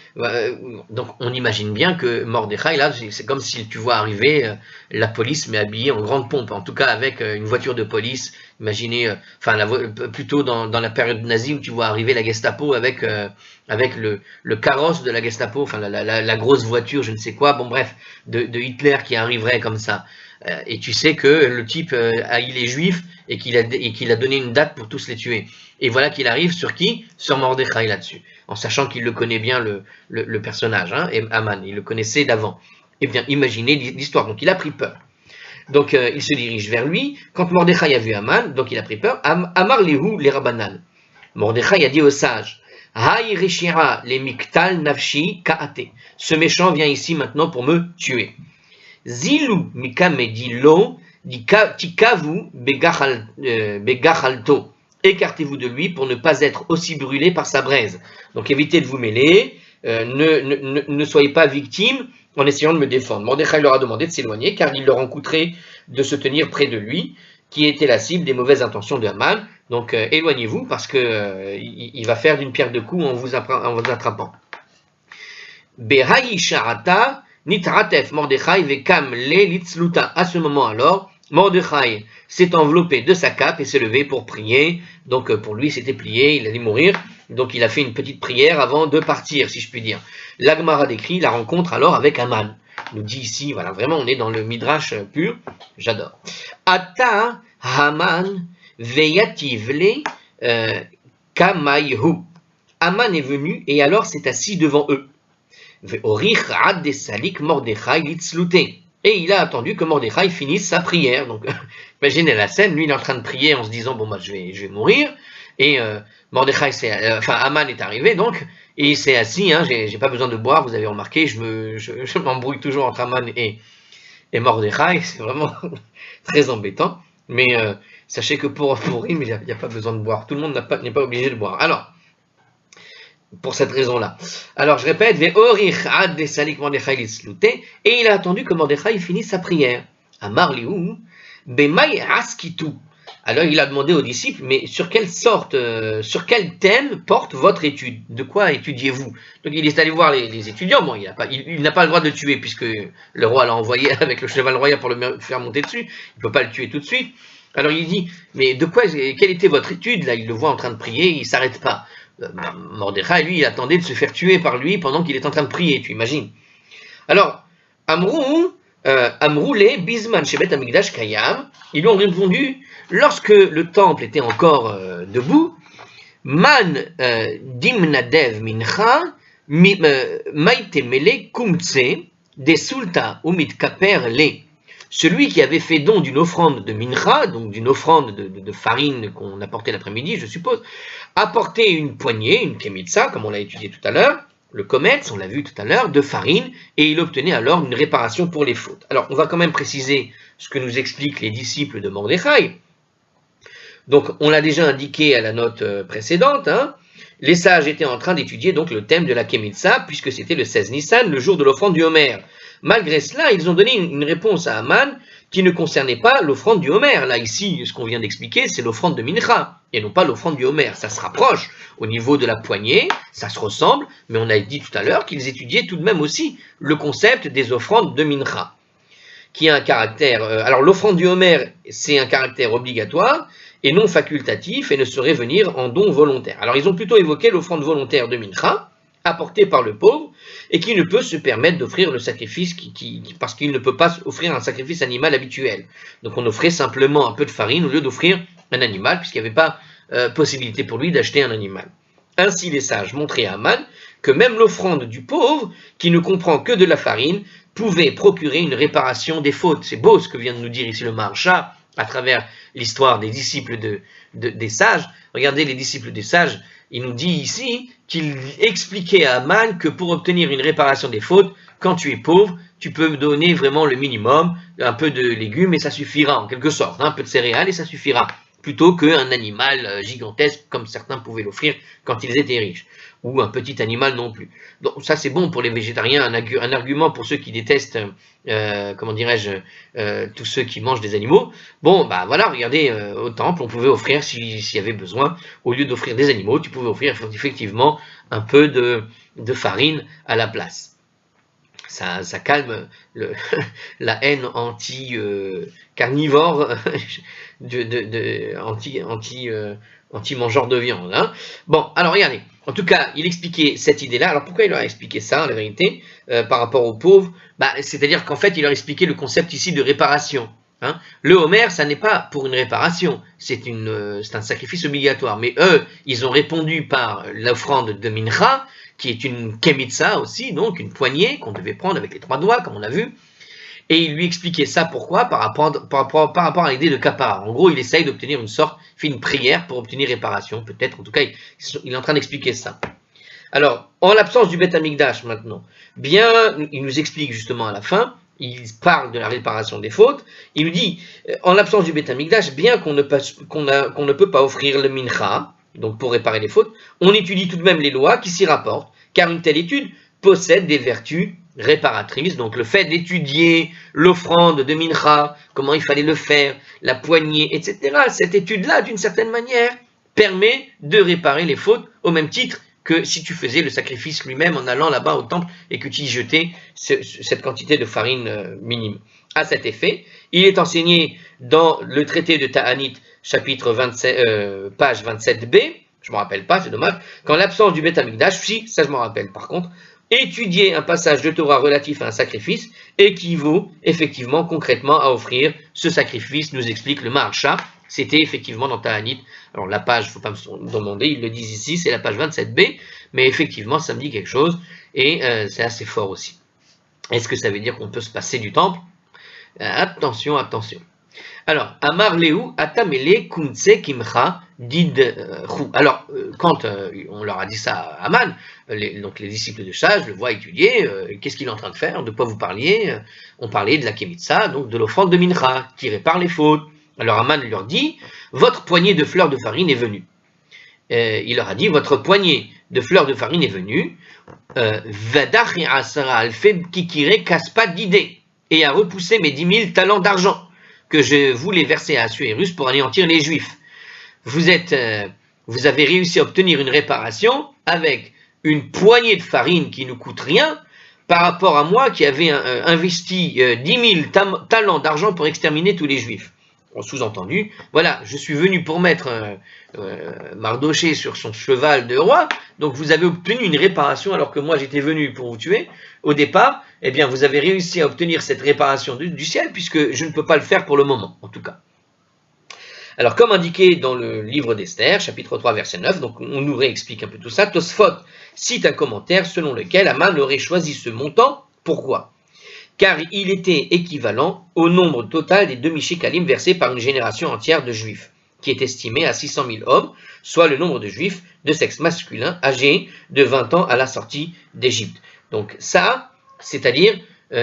Donc on imagine bien que Mordechai, là, c'est comme si tu vois arriver la police, mais habillée en grande pompe, en tout cas avec une voiture de police. Imaginez, plutôt dans la période nazie où tu vois arriver la Gestapo avec le carrosse de la Gestapo, la grosse voiture, je ne sais quoi, bon bref, de Hitler qui arriverait comme ça. Et tu sais que le type haït les juifs et qu'il a donné une date pour tous les tuer. Et voilà qu'il arrive sur qui? Sur Mordechai là-dessus, en sachant qu'il le connaît bien le personnage, et Aman, il le connaissait d'avant. Eh bien, imaginez l'histoire, donc il a pris peur. Donc il se dirige vers lui. Quand Mordechai a vu Aman, donc il a pris peur. Amar lehu les rabanan. Mordechai a dit aux sages, Haï reshira les miktal nafshi kaate. Ce méchant vient ici maintenant pour me tuer. Zilu mikamedilo tikavu begachalto. Écartez-vous de lui pour ne pas être aussi brûlé par sa braise. Donc évitez de vous mêler, ne soyez pas victime en essayant de me défendre. Mordechai leur a demandé de s'éloigner car il leur en coûterait de se tenir près de lui, qui était la cible des mauvaises intentions de Haman. Donc éloignez-vous parce que il va faire d'une pierre deux coups en vous attrapant. Behaï sharata nitratef Mordechai vekam le litzluta. À ce moment alors, Mordechai s'est enveloppé de sa cape et s'est levé pour prier. Donc pour lui c'était plié, il allait mourir. Donc il a fait une petite prière avant de partir, si je puis dire. La Gemara décrit la rencontre alors avec Haman. Il nous dit ici, voilà, vraiment on est dans le midrash pur, j'adore. Ata Haman veyativle kamayhu. Haman est venu et alors s'est assis devant eux. Veorich ad desalik Mordechai litzlute. Et il a attendu que Mordechai finisse sa prière. Donc, imaginez la scène, lui il est en train de prier en se disant, bon, moi je vais mourir. Et Mordechai, Haman est arrivé, donc, Et il s'est assis, hein, j'ai pas besoin de boire, vous avez remarqué, je m'embrouille toujours entre Aman et Mordechai, c'est vraiment très embêtant. Mais sachez que pour Purim, il n'y a pas besoin de boire. Tout le monde n'est pas obligé de boire. Alors, pour cette raison-là. Alors, je répète, et il a attendu que Mordechai finisse sa prière. Amar liou, bemai askitu. Alors, il a demandé aux disciples, mais sur quelle sorte, sur quel thème porte votre étude? De quoi étudiez-vous? Donc, il est allé voir les étudiants. Bon, il n'a pas le droit de le tuer, puisque le roi l'a envoyé avec le cheval royal pour le faire monter dessus. Il ne peut pas le tuer tout de suite. Alors, il dit, mais quelle était votre étude? Là, il le voit en train de prier, il ne s'arrête pas. Mordechai, lui, il attendait de se faire tuer par lui pendant qu'il est en train de prier, tu imagines. Alors, Amroulé, Bisman, Shebet Amigdash Kayam, ils lui ont répondu, lorsque le temple était encore debout, Man Dimnadev Mincha, Maitemele Kumtse, des Sulta Umit Kaper Le. Celui qui avait fait don d'une offrande de mincha, donc d'une offrande de farine qu'on apportait l'après-midi, je suppose, apportait une poignée, une kemitsa, comme on l'a étudié tout à l'heure, le kometz, on l'a vu tout à l'heure, de farine, et il obtenait alors une réparation pour les fautes. Alors, on va quand même préciser ce que nous expliquent les disciples de Mordechai. Donc, on l'a déjà indiqué à la note précédente, hein. Les sages étaient en train d'étudier donc le thème de la kemitsa, puisque c'était le 16 Nissan, le jour de l'offrande du Homer. Malgré cela, ils ont donné une réponse à Aman qui ne concernait pas l'offrande du Homer. Là, ici, ce qu'on vient d'expliquer, c'est l'offrande de Mincha, et non pas l'offrande du Homer. Ça se rapproche au niveau de la poignée, ça se ressemble, mais on a dit tout à l'heure qu'ils étudiaient tout de même aussi le concept des offrandes de Mincha, qui a un caractère... alors, l'offrande du Homer, c'est un caractère obligatoire et non facultatif, et ne saurait venir en don volontaire. Alors, ils ont plutôt évoqué l'offrande volontaire de Mincha, apporté par le pauvre, et qui ne peut se permettre d'offrir le sacrifice parce qu'il ne peut pas offrir un sacrifice animal habituel. Donc on offrait simplement un peu de farine au lieu d'offrir un animal, puisqu'il n'y avait pas possibilité pour lui d'acheter un animal. Ainsi les sages montraient à Aman que même l'offrande du pauvre, qui ne comprend que de la farine, pouvait procurer une réparation des fautes. C'est beau ce que vient de nous dire ici le Maharsha, à travers l'histoire des disciples des sages. Regardez les disciples des sages, il nous dit ici qu'il expliquait à Aman que pour obtenir une réparation des fautes, quand tu es pauvre, tu peux donner vraiment le minimum, un peu de légumes et ça suffira en quelque sorte, un peu de céréales et ça suffira, plutôt qu'un animal gigantesque comme certains pouvaient l'offrir quand ils étaient riches, ou un petit animal non plus. Donc ça c'est bon pour les végétariens, un argument pour ceux qui détestent, tous ceux qui mangent des animaux. Bon, bah voilà, regardez, au temple, on pouvait offrir, s'il y avait besoin, au lieu d'offrir des animaux, tu pouvais offrir effectivement un peu de farine à la place. Ça calme la haine anti-carnivore, anti-mangeur de viande. Hein. Bon, alors regardez, en tout cas, il expliquait cette idée-là. Alors pourquoi il leur a expliqué ça, la vérité, par rapport aux pauvres? C'est-à-dire qu'en fait, il leur a expliqué le concept ici de réparation. Hein. Le Homer, ça n'est pas pour une réparation, c'est un sacrifice obligatoire. Mais eux, ils ont répondu par l'offrande de Mincha, qui est une kemitsa aussi, donc une poignée qu'on devait prendre avec les 3 doigts, comme on a vu. Et il lui expliquait ça pourquoi par rapport à l'idée de kapara. En gros, il essaye d'obtenir une sorte, il fait une prière pour obtenir réparation, peut-être. En tout cas, il est en train d'expliquer ça. Alors, en l'absence du Beth Amikdash maintenant, bien, il nous explique justement à la fin, il parle de la réparation des fautes, il nous dit, en l'absence du Beth Amikdash, bien qu'on ne peut pas offrir le mincha, donc pour réparer les fautes, on étudie tout de même les lois qui s'y rapportent, car une telle étude possède des vertus réparatrices. Donc le fait d'étudier l'offrande de mincha, comment il fallait le faire, la poignée, etc., cette étude-là, d'une certaine manière, permet de réparer les fautes au même titre que si tu faisais le sacrifice lui-même en allant là-bas au temple et que tu y jetais cette quantité de farine minime. À cet effet, il est enseigné dans le traité de Ta'anit, chapitre 27, page 27b, je ne me rappelle pas, c'est dommage, qu'en l'absence du Beth Amikdash, si, ça je me rappelle par contre, étudier un passage de Torah relatif à un sacrifice équivaut effectivement concrètement à offrir ce sacrifice, nous explique le Maharsha. C'était effectivement dans Ta'anit. Alors la page, il ne faut pas me demander, ils le disent ici, c'est la page 27b, mais effectivement ça me dit quelque chose et c'est assez fort aussi. Est-ce que ça veut dire qu'on peut se passer du temple? Attention, attention. Alors, Amar Lehu, Atamele Kumtse Kimcha Did Chou. Alors, quand on leur a dit ça à Aman, donc les disciples de Shach le voient étudier, qu'est-ce qu'il est en train de faire, de quoi vous parliez? On parlait de la Kemitsa, donc de l'offrande de Mincha, qui répare les fautes. Alors Aman leur dit, votre poignée de fleurs de farine est venue. Il leur a dit, votre poignée de fleurs de farine est venue, Vadachi Asara Alfe Kikire Kaspa d'idée, et a repoussé mes 10 000 talents d'argent que je voulais verser à Assuérus pour anéantir les Juifs. Vous avez réussi à obtenir une réparation avec une poignée de farine qui ne coûte rien par rapport à moi qui avais investi 10 000 talents d'argent pour exterminer tous les Juifs. En sous-entendu, voilà, je suis venu pour mettre Mardoché sur son cheval de roi, donc vous avez obtenu une réparation alors que moi j'étais venu pour vous tuer. Au départ, eh bien vous avez réussi à obtenir cette réparation du ciel puisque je ne peux pas le faire pour le moment, en tout cas. Alors, comme indiqué dans le livre d'Esther, chapitre 3, verset 9, donc on nous réexplique un peu tout ça, Tosfot cite un commentaire selon lequel Aman aurait choisi ce montant. Pourquoi? Car il était équivalent au nombre total des demi-shekalim versés par une génération entière de juifs, qui est estimé à 600 000 hommes, soit le nombre de juifs de sexe masculin âgés de 20 ans à la sortie d'Égypte. Donc ça, c'est-à-dire,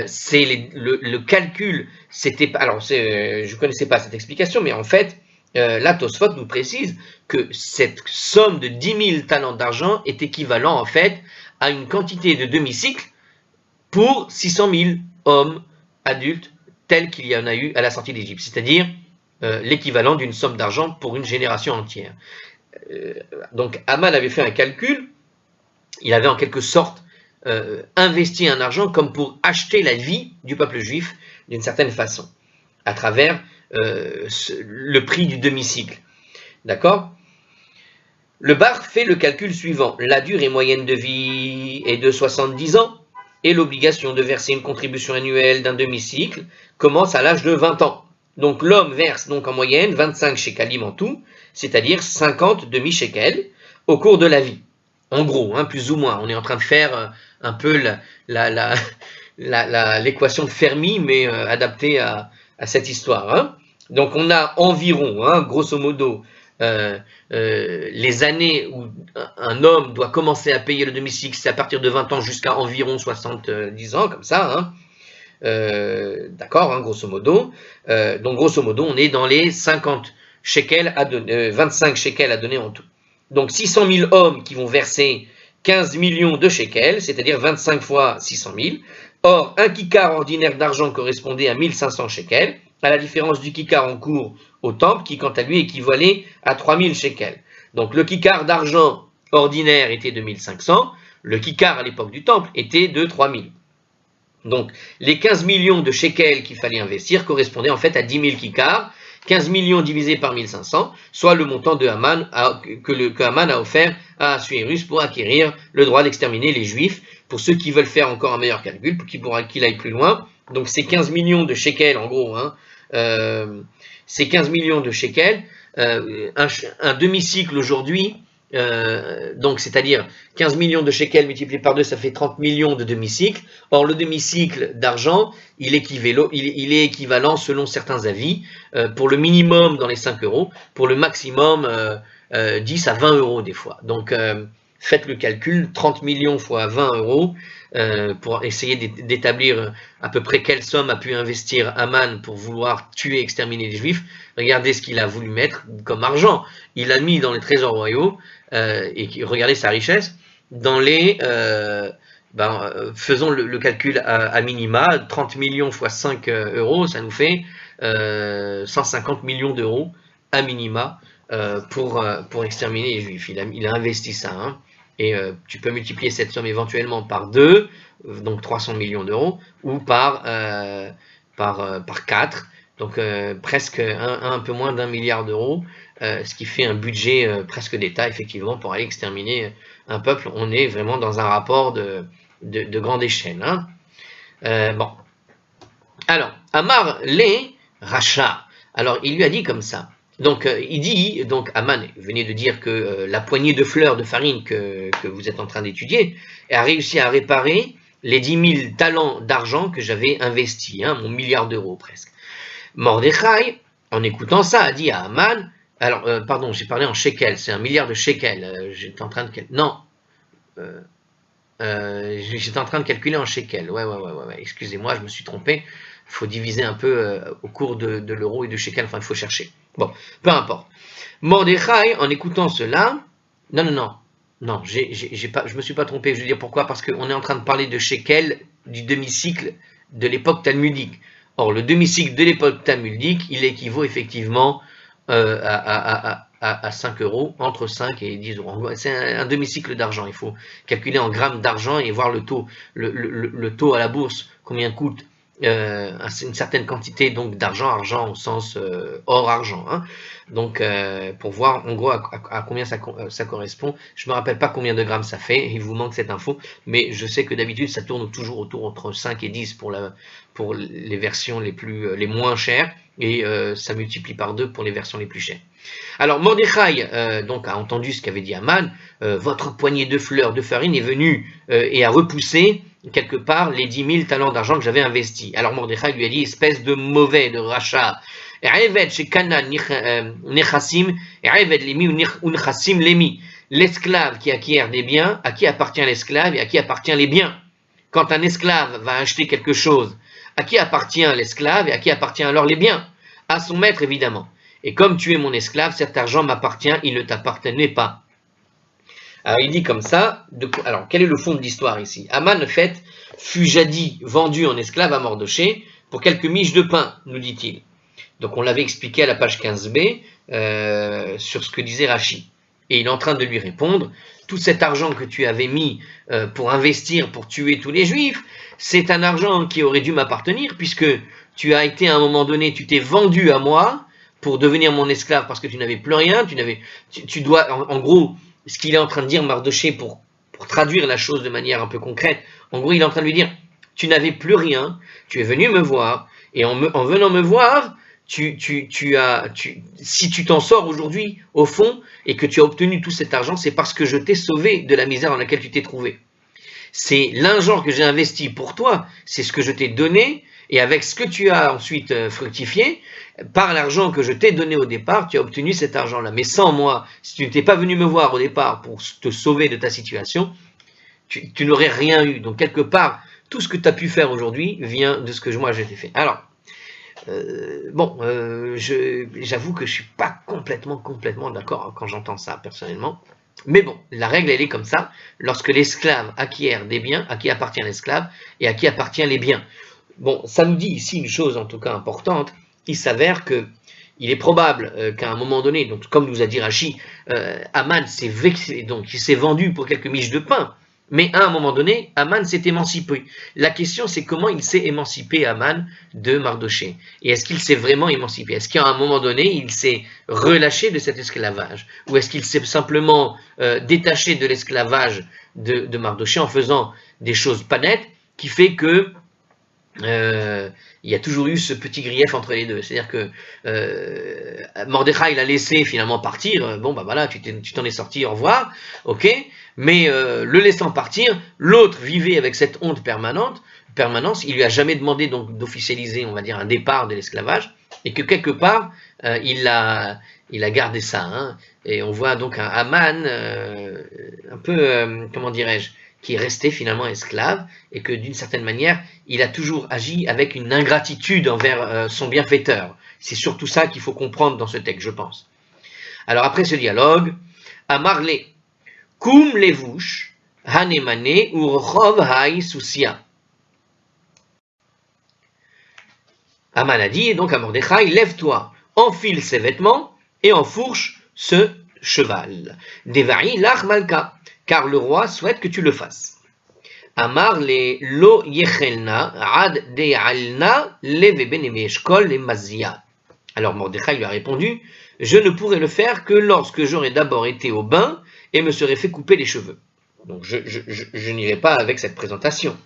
c'est le calcul, c'était, alors je ne connaissais pas cette explication, mais en fait, là, Tosfot nous précise que cette somme de 10 000 talents d'argent est équivalent en fait à une quantité de demi-cycle pour 600 000 hommes adultes tels qu'il y en a eu à la sortie d'Égypte, c'est-à-dire l'équivalent d'une somme d'argent pour une génération entière. Donc Aman avait fait un calcul, il avait en quelque sorte investi un argent comme pour acheter la vie du peuple juif d'une certaine façon, à travers le prix du demi-cycle. D'accord? Le bar fait le calcul suivant. La durée moyenne de vie est de 70 ans et l'obligation de verser une contribution annuelle d'un demi-cycle commence à l'âge de 20 ans. Donc l'homme verse donc en moyenne 25 shekalim en tout, c'est-à-dire 50 demi-shekels au cours de la vie. En gros, plus ou moins. On est en train de faire un peu l'équation de Fermi, mais adaptée à cette histoire. Donc on a environ, grosso modo, les années où un homme doit commencer à payer le demi-cycle, c'est à partir de 20 ans jusqu'à environ 70 ans, comme ça. D'accord, grosso modo. Donc grosso modo, on est dans les 50 shekels à donner, 25 shekels à donner en tout. Donc 600 000 hommes qui vont verser 15 millions de shekels, c'est-à-dire 25 fois 600 000. Or, un kikar ordinaire d'argent correspondait à 1500 shekels, à la différence du kikar en cours au temple, qui quant à lui équivalait à 3000 shekels. Donc le kikar d'argent ordinaire était de 1500, le kikar à l'époque du temple était de 3000. Donc les 15 millions de shekels qu'il fallait investir correspondaient en fait à 10 000 kikars, 15 millions divisé par 1500, soit le montant de Haman que Haman a offert à Assuérus pour acquérir le droit d'exterminer les Juifs. Pour ceux qui veulent faire encore un meilleur calcul, pour qu'il aille plus loin, donc c'est 15 millions de shekels en gros, c'est 15 millions de shekels, un demi-cycle aujourd'hui, donc c'est-à-dire 15 millions de shekels multipliés par 2, ça fait 30 millions de demi-cycles. Or le demi-cycle d'argent, il est équivalent selon certains avis, pour le minimum dans les 5 euros, pour le maximum 10 à 20 euros des fois. Donc faites le calcul, 30 millions fois 20 euros, pour essayer d'établir à peu près quelle somme a pu investir Haman pour vouloir tuer, exterminer les Juifs. Regardez ce qu'il a voulu mettre comme argent. Il a mis dans les trésors royaux, et regardez sa richesse, dans les... faisons le calcul à minima, 30 millions fois 5 euros, ça nous fait 150 millions d'euros à minima pour exterminer les Juifs. Il a investi ça. Et tu peux multiplier cette somme éventuellement par 2, donc 300 millions d'euros, ou par 4, donc presque un peu moins d'1 milliard d'euros, ce qui fait un budget presque d'État, effectivement, pour aller exterminer un peuple. On est vraiment dans un rapport de grande échelle. Bon. Alors, Amar les Racha. Alors, il lui a dit comme ça. Donc, il dit, donc Haman venait de dire que la poignée de fleurs de farine que vous êtes en train d'étudier a réussi à réparer les 10 000 talents d'argent que j'avais investis, mon milliard d'euros presque. Mordechai en écoutant ça, a dit à Aman, alors, pardon, j'ai parlé en shekel, c'est 1 milliard de shekels, j'étais en train de... Non, j'étais en train de calculer en shekel, ouais, excusez-moi, je me suis trompé, il faut diviser un peu au cours de l'euro et du shekel, enfin, il faut chercher. Bon, peu importe. Mordechai, en écoutant cela, non, je me suis pas trompé, je veux dire pourquoi, parce qu'on est en train de parler de shekel, du demi-cycle de l'époque talmudique. Or, le demi-cycle de l'époque talmudique, il équivaut effectivement à 5 euros, entre 5 et 10 euros. C'est un demi-cycle d'argent. Il faut calculer en grammes d'argent et voir le taux, le taux à la bourse, combien coûte une certaine quantité donc d'argent, argent au sens or-argent. Hein. Donc, pour voir en gros à combien ça correspond. Je ne me rappelle pas combien de grammes ça fait, il vous manque cette info, mais je sais que d'habitude ça tourne toujours autour entre 5 et 10 pour les versions les moins chères, et ça multiplie par 2 pour les versions les plus chères. Alors Mordechai donc a entendu ce qu'avait dit Aman, votre poignée de fleurs de farine est venue et a repoussé quelque part les 10 000 talents d'argent que j'avais investis. Alors Mordechai lui a dit, espèce de mauvais, de rachat, l'esclave qui acquiert des biens, à qui appartient l'esclave et à qui appartient les biens. Quand un esclave va acheter quelque chose, à qui appartient l'esclave et à qui appartient alors les biens? À son maître évidemment. Et comme tu es mon esclave, cet argent m'appartient, il ne t'appartenait pas. Alors il dit comme ça, alors quel est le fond de l'histoire ici? Aman, en fait, fut jadis vendu en esclave à Mardochée pour quelques miches de pain, nous dit-il. Donc on l'avait expliqué à la page 15b sur ce que disait Rachi. Et il est en train de lui répondre, tout cet argent que tu avais mis pour investir, pour tuer tous les juifs, c'est un argent qui aurait dû m'appartenir, puisque tu as été à un moment donné, tu t'es vendu à moi pour devenir mon esclave parce que tu n'avais plus rien, tu dois, en gros, ce qu'il est en train de dire Mardochée pour traduire la chose de manière un peu concrète, en gros il est en train de lui dire, tu n'avais plus rien, tu es venu me voir, et en venant me voir, si tu t'en sors aujourd'hui, au fond, et que tu as obtenu tout cet argent, c'est parce que je t'ai sauvé de la misère dans laquelle tu t'es trouvé. C'est l'argent que j'ai investi pour toi, c'est ce que je t'ai donné, et avec ce que tu as ensuite fructifié, par l'argent que je t'ai donné au départ, tu as obtenu cet argent-là. Mais sans moi, si tu n'étais pas venu me voir au départ pour te sauver de ta situation, tu n'aurais rien eu. Donc quelque part, tout ce que tu as pu faire aujourd'hui vient de ce que moi j'ai fait. Alors, j'avoue que je suis pas complètement d'accord quand j'entends ça personnellement. Mais bon, la règle elle est comme ça. Lorsque l'esclave acquiert des biens, à qui appartient l'esclave et à qui appartient les biens. Bon, ça nous dit ici une chose en tout cas importante. Il s'avère que il est probable qu'à un moment donné, donc comme nous a dit Rachi, Aman s'est vexé, donc il s'est vendu pour quelques miches de pain. Mais à un moment donné, Aman s'est émancipé. La question, c'est comment il s'est émancipé, Aman, de Mardochée. Et est-ce qu'il s'est vraiment émancipé? Est-ce qu'à un moment donné, il s'est relâché de cet esclavage? Ou est-ce qu'il s'est simplement détaché de l'esclavage de Mardochée en faisant des choses pas nettes, qui fait que il y a toujours eu ce petit grief entre les deux. C'est-à-dire que Mordechai l'a laissé finalement partir. Bon, bah voilà, tu t'en es sorti, au revoir, ok. Mais le laissant partir, l'autre vivait avec cette honte permanence. Il lui a jamais demandé donc d'officialiser, on va dire, un départ de l'esclavage, et que quelque part, il a gardé ça. Hein. Et on voit donc un Aman un peu, comment dirais-je, qui est resté finalement esclave, et que d'une certaine manière, il a toujours agi avec une ingratitude envers son bienfaiteur. C'est surtout ça qu'il faut comprendre dans ce texte, je pense. Alors après ce dialogue, Amarle, Kum levush, hanemane urchov haï soucia. Aman a dit, et donc à Mordechai, lève-toi, enfile ses vêtements, et enfourche ce cheval. Devaï lach malka, car le roi souhaite que tu le fasses. Amar le lo yechelna ad de'alna leve benemeshkol le mazia. Alors Mordechai lui a répondu, je ne pourrai le faire que lorsque j'aurai d'abord été au bain et me serai fait couper les cheveux. Donc je n'irai pas avec cette présentation.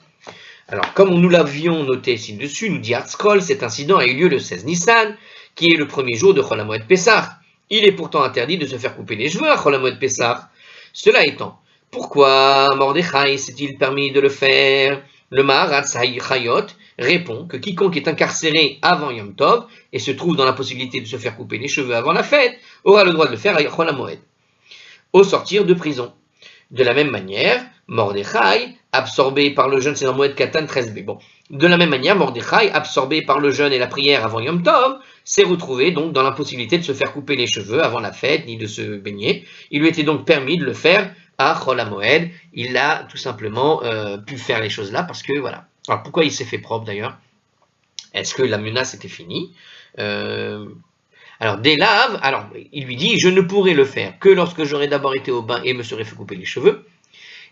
Alors comme nous l'avions noté ci-dessus, nous dit Hartzkol, cet incident a eu lieu le 16 Nissan, qui est le premier jour de Chol HaMoed Pessah. Il est pourtant interdit de se faire couper les cheveux à Chol HaMoed Pessah. Cela étant, pourquoi Mordechai s'est-il permis de le faire? Le Maharatz Hayot répond que quiconque est incarcéré avant Yom Tov et se trouve dans la possibilité de se faire couper les cheveux avant la fête aura le droit de le faire à Chol HaMoed, au sortir de prison. De la même manière, Mordechai, absorbé par le jeûne, c'est dans Moed Katan 13b. Bon. De la même manière, Mordechai, absorbé par le jeûne et la prière avant Yom Tov, s'est retrouvé donc dans l'impossibilité de se faire couper les cheveux avant la fête, ni de se baigner. Il lui était donc permis de le faire à Chol HaMoed. Il a tout simplement pu faire les choses là parce que voilà. Alors pourquoi il s'est fait propre d'ailleurs? Est-ce que la menace était finie? Alors, des laves, alors il lui dit, je ne pourrai le faire que lorsque j'aurai d'abord été au bain et me serai fait couper les cheveux.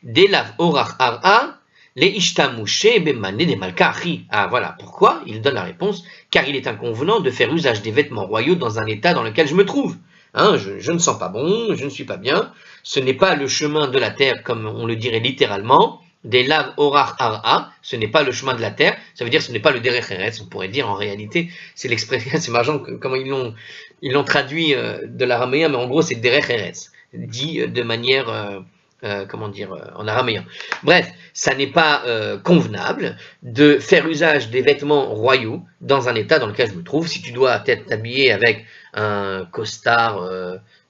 Des laves orach ar'a, les ishtamouché bemane des malkachi. Ah voilà, pourquoi? Il donne la réponse, car il est inconvenant de faire usage des vêtements royaux dans un état dans lequel je me trouve. Hein, je ne sens pas bon, je ne suis pas bien, ce n'est pas le chemin de la terre comme on le dirait littéralement. Des laves orach ar'a, ce n'est pas le chemin de la terre, ça veut dire ce n'est pas le derech eretz, on pourrait dire en réalité, c'est l'expression, c'est marrant comment ils l'ont traduit de l'araméen, mais en gros c'est derech eretz, dit de manière, en araméen. Bref, ça n'est pas convenable de faire usage des vêtements royaux dans un état dans lequel je me trouve. Si tu dois être habillé avec un costard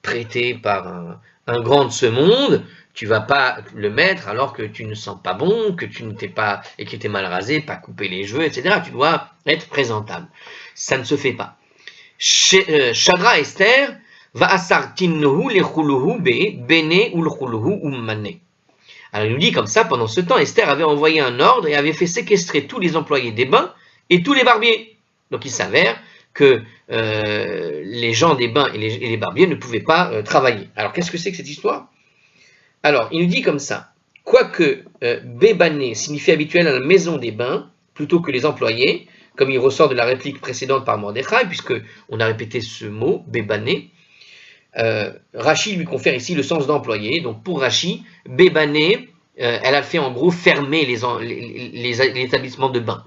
prêté par un grand de ce monde, tu vas pas le mettre alors que tu ne sens pas bon, que tu ne t'es pas, et que tu es mal rasé, pas couper les cheveux, etc. Tu dois être présentable. Ça ne se fait pas. Shadra Esther va asartinhu lechuluhu be bene ulchuluhu ummane. Alors il nous dit comme ça, pendant ce temps, Esther avait envoyé un ordre et avait fait séquestrer tous les employés des bains et tous les barbiers. Donc il s'avère que les gens des bains et les barbiers ne pouvaient pas travailler. Alors qu'est-ce que c'est que cette histoire? Alors, il nous dit comme ça, quoique Bébané signifie habituel à la maison des bains, plutôt que les employés, comme il ressort de la réplique précédente par Mordechai, puisque on a répété ce mot, Bébané, Rashi lui confère ici le sens d'employé. Donc pour Rashi, Bébané, elle a fait en gros fermer les établissements de bains.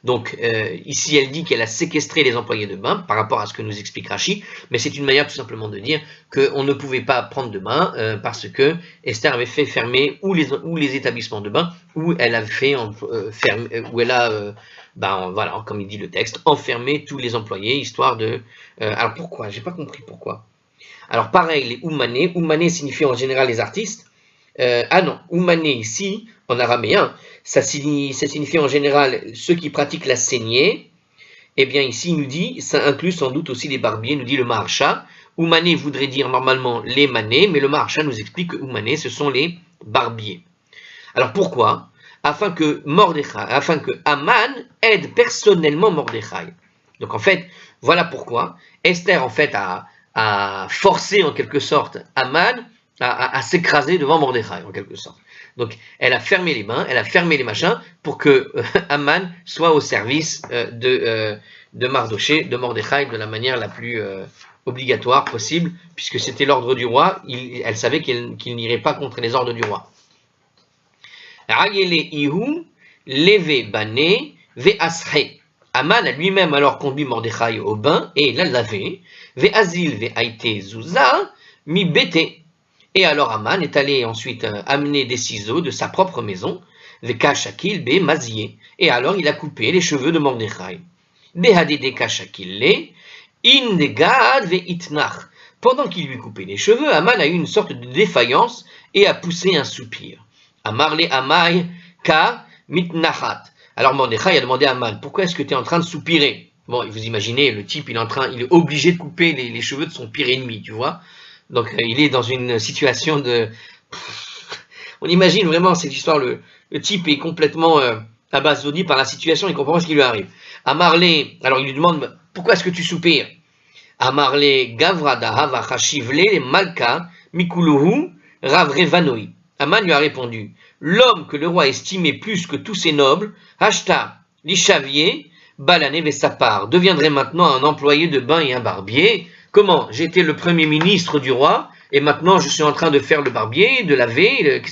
Donc ici elle dit qu'elle a séquestré les employés de bain par rapport à ce que nous explique Rashi, mais c'est une manière tout simplement de dire qu'on ne pouvait pas prendre de bain parce que Esther avait fait fermer ou les établissements de bain, ou elle avait fait voilà, comme il dit le texte, enfermer tous les employés, histoire de... alors pourquoi? J'ai pas compris pourquoi. Alors pareil, les Oumané signifie en général les artistes. Oumané ici, en araméen, ça signifie en général ceux qui pratiquent la saignée. Eh bien ici, il nous dit, ça inclut sans doute aussi les barbiers, nous dit le Maharsha. Oumané voudrait dire normalement les manés, mais le Maharsha nous explique que Oumané, ce sont les barbiers. Alors pourquoi? Afin que Aman aide personnellement Mordechai. Donc en fait, voilà pourquoi Esther en fait a forcé en quelque sorte Aman à s'écraser devant Mordechai en quelque sorte. Donc elle a fermé les bains, elle a fermé les machins pour que Aman soit au service de Mardoché, de Mordechai de la manière la plus obligatoire possible, puisque c'était l'ordre du roi. Elle savait qu'il n'irait pas contre les ordres du roi. Aman a lui-même alors conduit Mordechai au bain et l'a lavé. Et alors Aman est allé ensuite amener des ciseaux de sa propre maison. Et alors il a coupé les cheveux de Mordechai. Pendant qu'il lui coupait les cheveux, Aman a eu une sorte de défaillance et a poussé un soupir. Amarle Amai ka mitnachat. Alors Mordechai a demandé à Aman, pourquoi est-ce que tu es en train de soupirer? Bon, vous imaginez, le type, il est obligé de couper les cheveux de son pire ennemi, tu vois. Donc il est dans une situation de... On imagine vraiment cette histoire, le type est complètement abasourdi par la situation, il comprend pas ce qui lui arrive. Amarle, alors il lui demande, pourquoi est-ce que tu soupires? Amarle gavrada hava chashivle malka mikuluhu ravrevanoi. Aman lui a répondu, l'homme que le roi estimait plus que tous ses nobles, Hashta, l'Ishavier, Balané Vessapar, deviendrait maintenant un employé de bain et un barbier. Comment? J'étais le premier ministre du roi, et maintenant je suis en train de faire le barbier, de laver,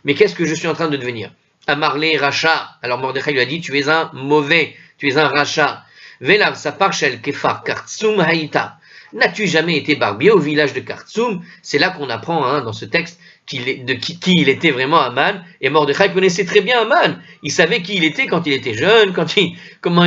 mais qu'est-ce que je suis en train de devenir? Amarlé Racha, alors Mordechai lui a dit, tu es un mauvais, tu es un Racha. Velav Sapar Shel Kefar Kartsum Haïta. N'as-tu jamais été barbier au village de Kartsum? C'est là qu'on apprend dans ce texte qui il était vraiment Haman, et Mordechai connaissait très bien Haman. Il savait qui il était quand il était jeune, comment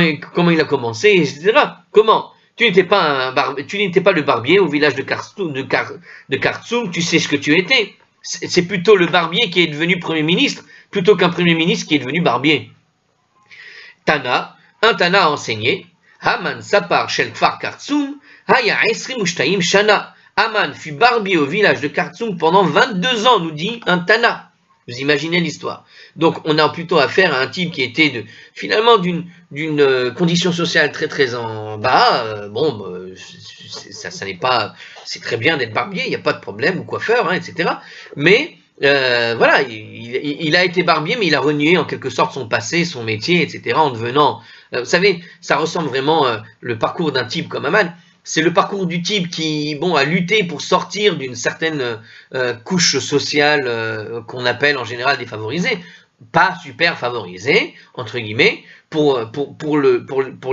il a commencé, etc. Comment? Tu n'étais pas le barbier au village de Khartoum, tu sais ce que tu étais. C'est plutôt le barbier qui est devenu Premier ministre, plutôt qu'un Premier ministre qui est devenu barbier. Un Tana a enseigné, Haman sapar shel kfar Khartoum, haya esrim ushtaim shana. Haman fut barbier au village de Khartoum pendant 22 ans, nous dit un Tana. Vous imaginez l'histoire. Donc on a plutôt affaire à un type qui était finalement d'une condition sociale très très en bas. Ça n'est pas, c'est très bien d'être barbier, il n'y a pas de problème, ou coiffeur, hein, etc. Mais voilà, il a été barbier, mais il a renié en quelque sorte son passé, son métier, etc. en devenant, vous savez, ça ressemble vraiment le parcours d'un type comme Haman. C'est le parcours du type qui, a lutté pour sortir d'une certaine couche sociale qu'on appelle en général défavorisée, pas super favorisée, entre guillemets, pour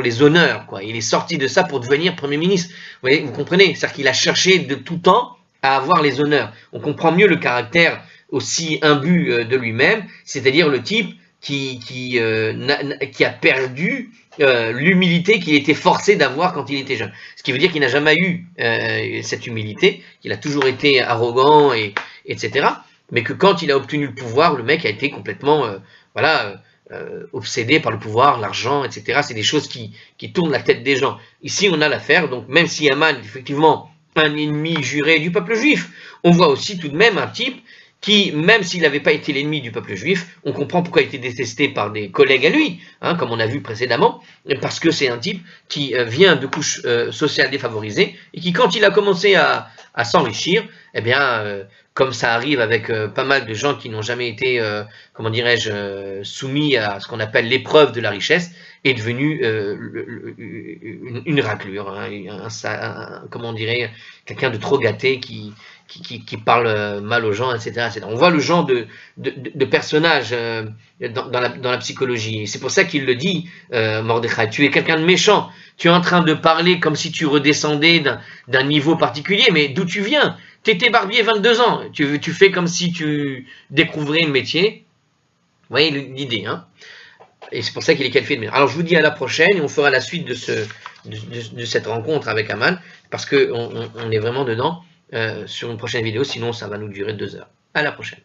les honneurs, quoi. Il est sorti de ça pour devenir Premier ministre. Vous comprenez? C'est-à-dire qu'il a cherché de tout temps à avoir les honneurs. On comprend mieux le caractère aussi imbu de lui-même, c'est-à-dire le type qui a perdu l'humilité qu'il était forcé d'avoir quand il était jeune. Ce qui veut dire qu'il n'a jamais eu cette humilité, qu'il a toujours été arrogant, etc. Mais que quand il a obtenu le pouvoir, le mec a été complètement obsédé par le pouvoir, l'argent, etc. C'est des choses qui tournent la tête des gens. Ici, on a l'affaire, donc même si Haman, effectivement, un ennemi juré du peuple juif, on voit aussi tout de même un type qui, même s'il n'avait pas été l'ennemi du peuple juif, on comprend pourquoi il était détesté par des collègues à lui, comme on a vu précédemment, parce que c'est un type qui vient de couches sociales défavorisées, et qui, quand il a commencé à s'enrichir, eh bien, comme ça arrive avec pas mal de gens qui n'ont jamais été, soumis à ce qu'on appelle l'épreuve de la richesse, est devenu une raclure, quelqu'un de trop gâté qui parle mal aux gens, etc. On voit le genre de personnage dans la psychologie. Et c'est pour ça qu'il le dit, Mordechai, tu es quelqu'un de méchant. Tu es en train de parler comme si tu redescendais d'un niveau particulier, mais d'où tu viens? Tu étais barbier 22 ans. Tu fais comme si tu découvrais le métier. Vous voyez l'idée, hein? Et c'est pour ça qu'il est qualifié de méchant. Alors je vous dis à la prochaine, et on fera la suite de cette rencontre avec Haman, parce qu'on est vraiment dedans. Sur une prochaine vidéo, sinon ça va nous durer 2 heures. À la prochaine.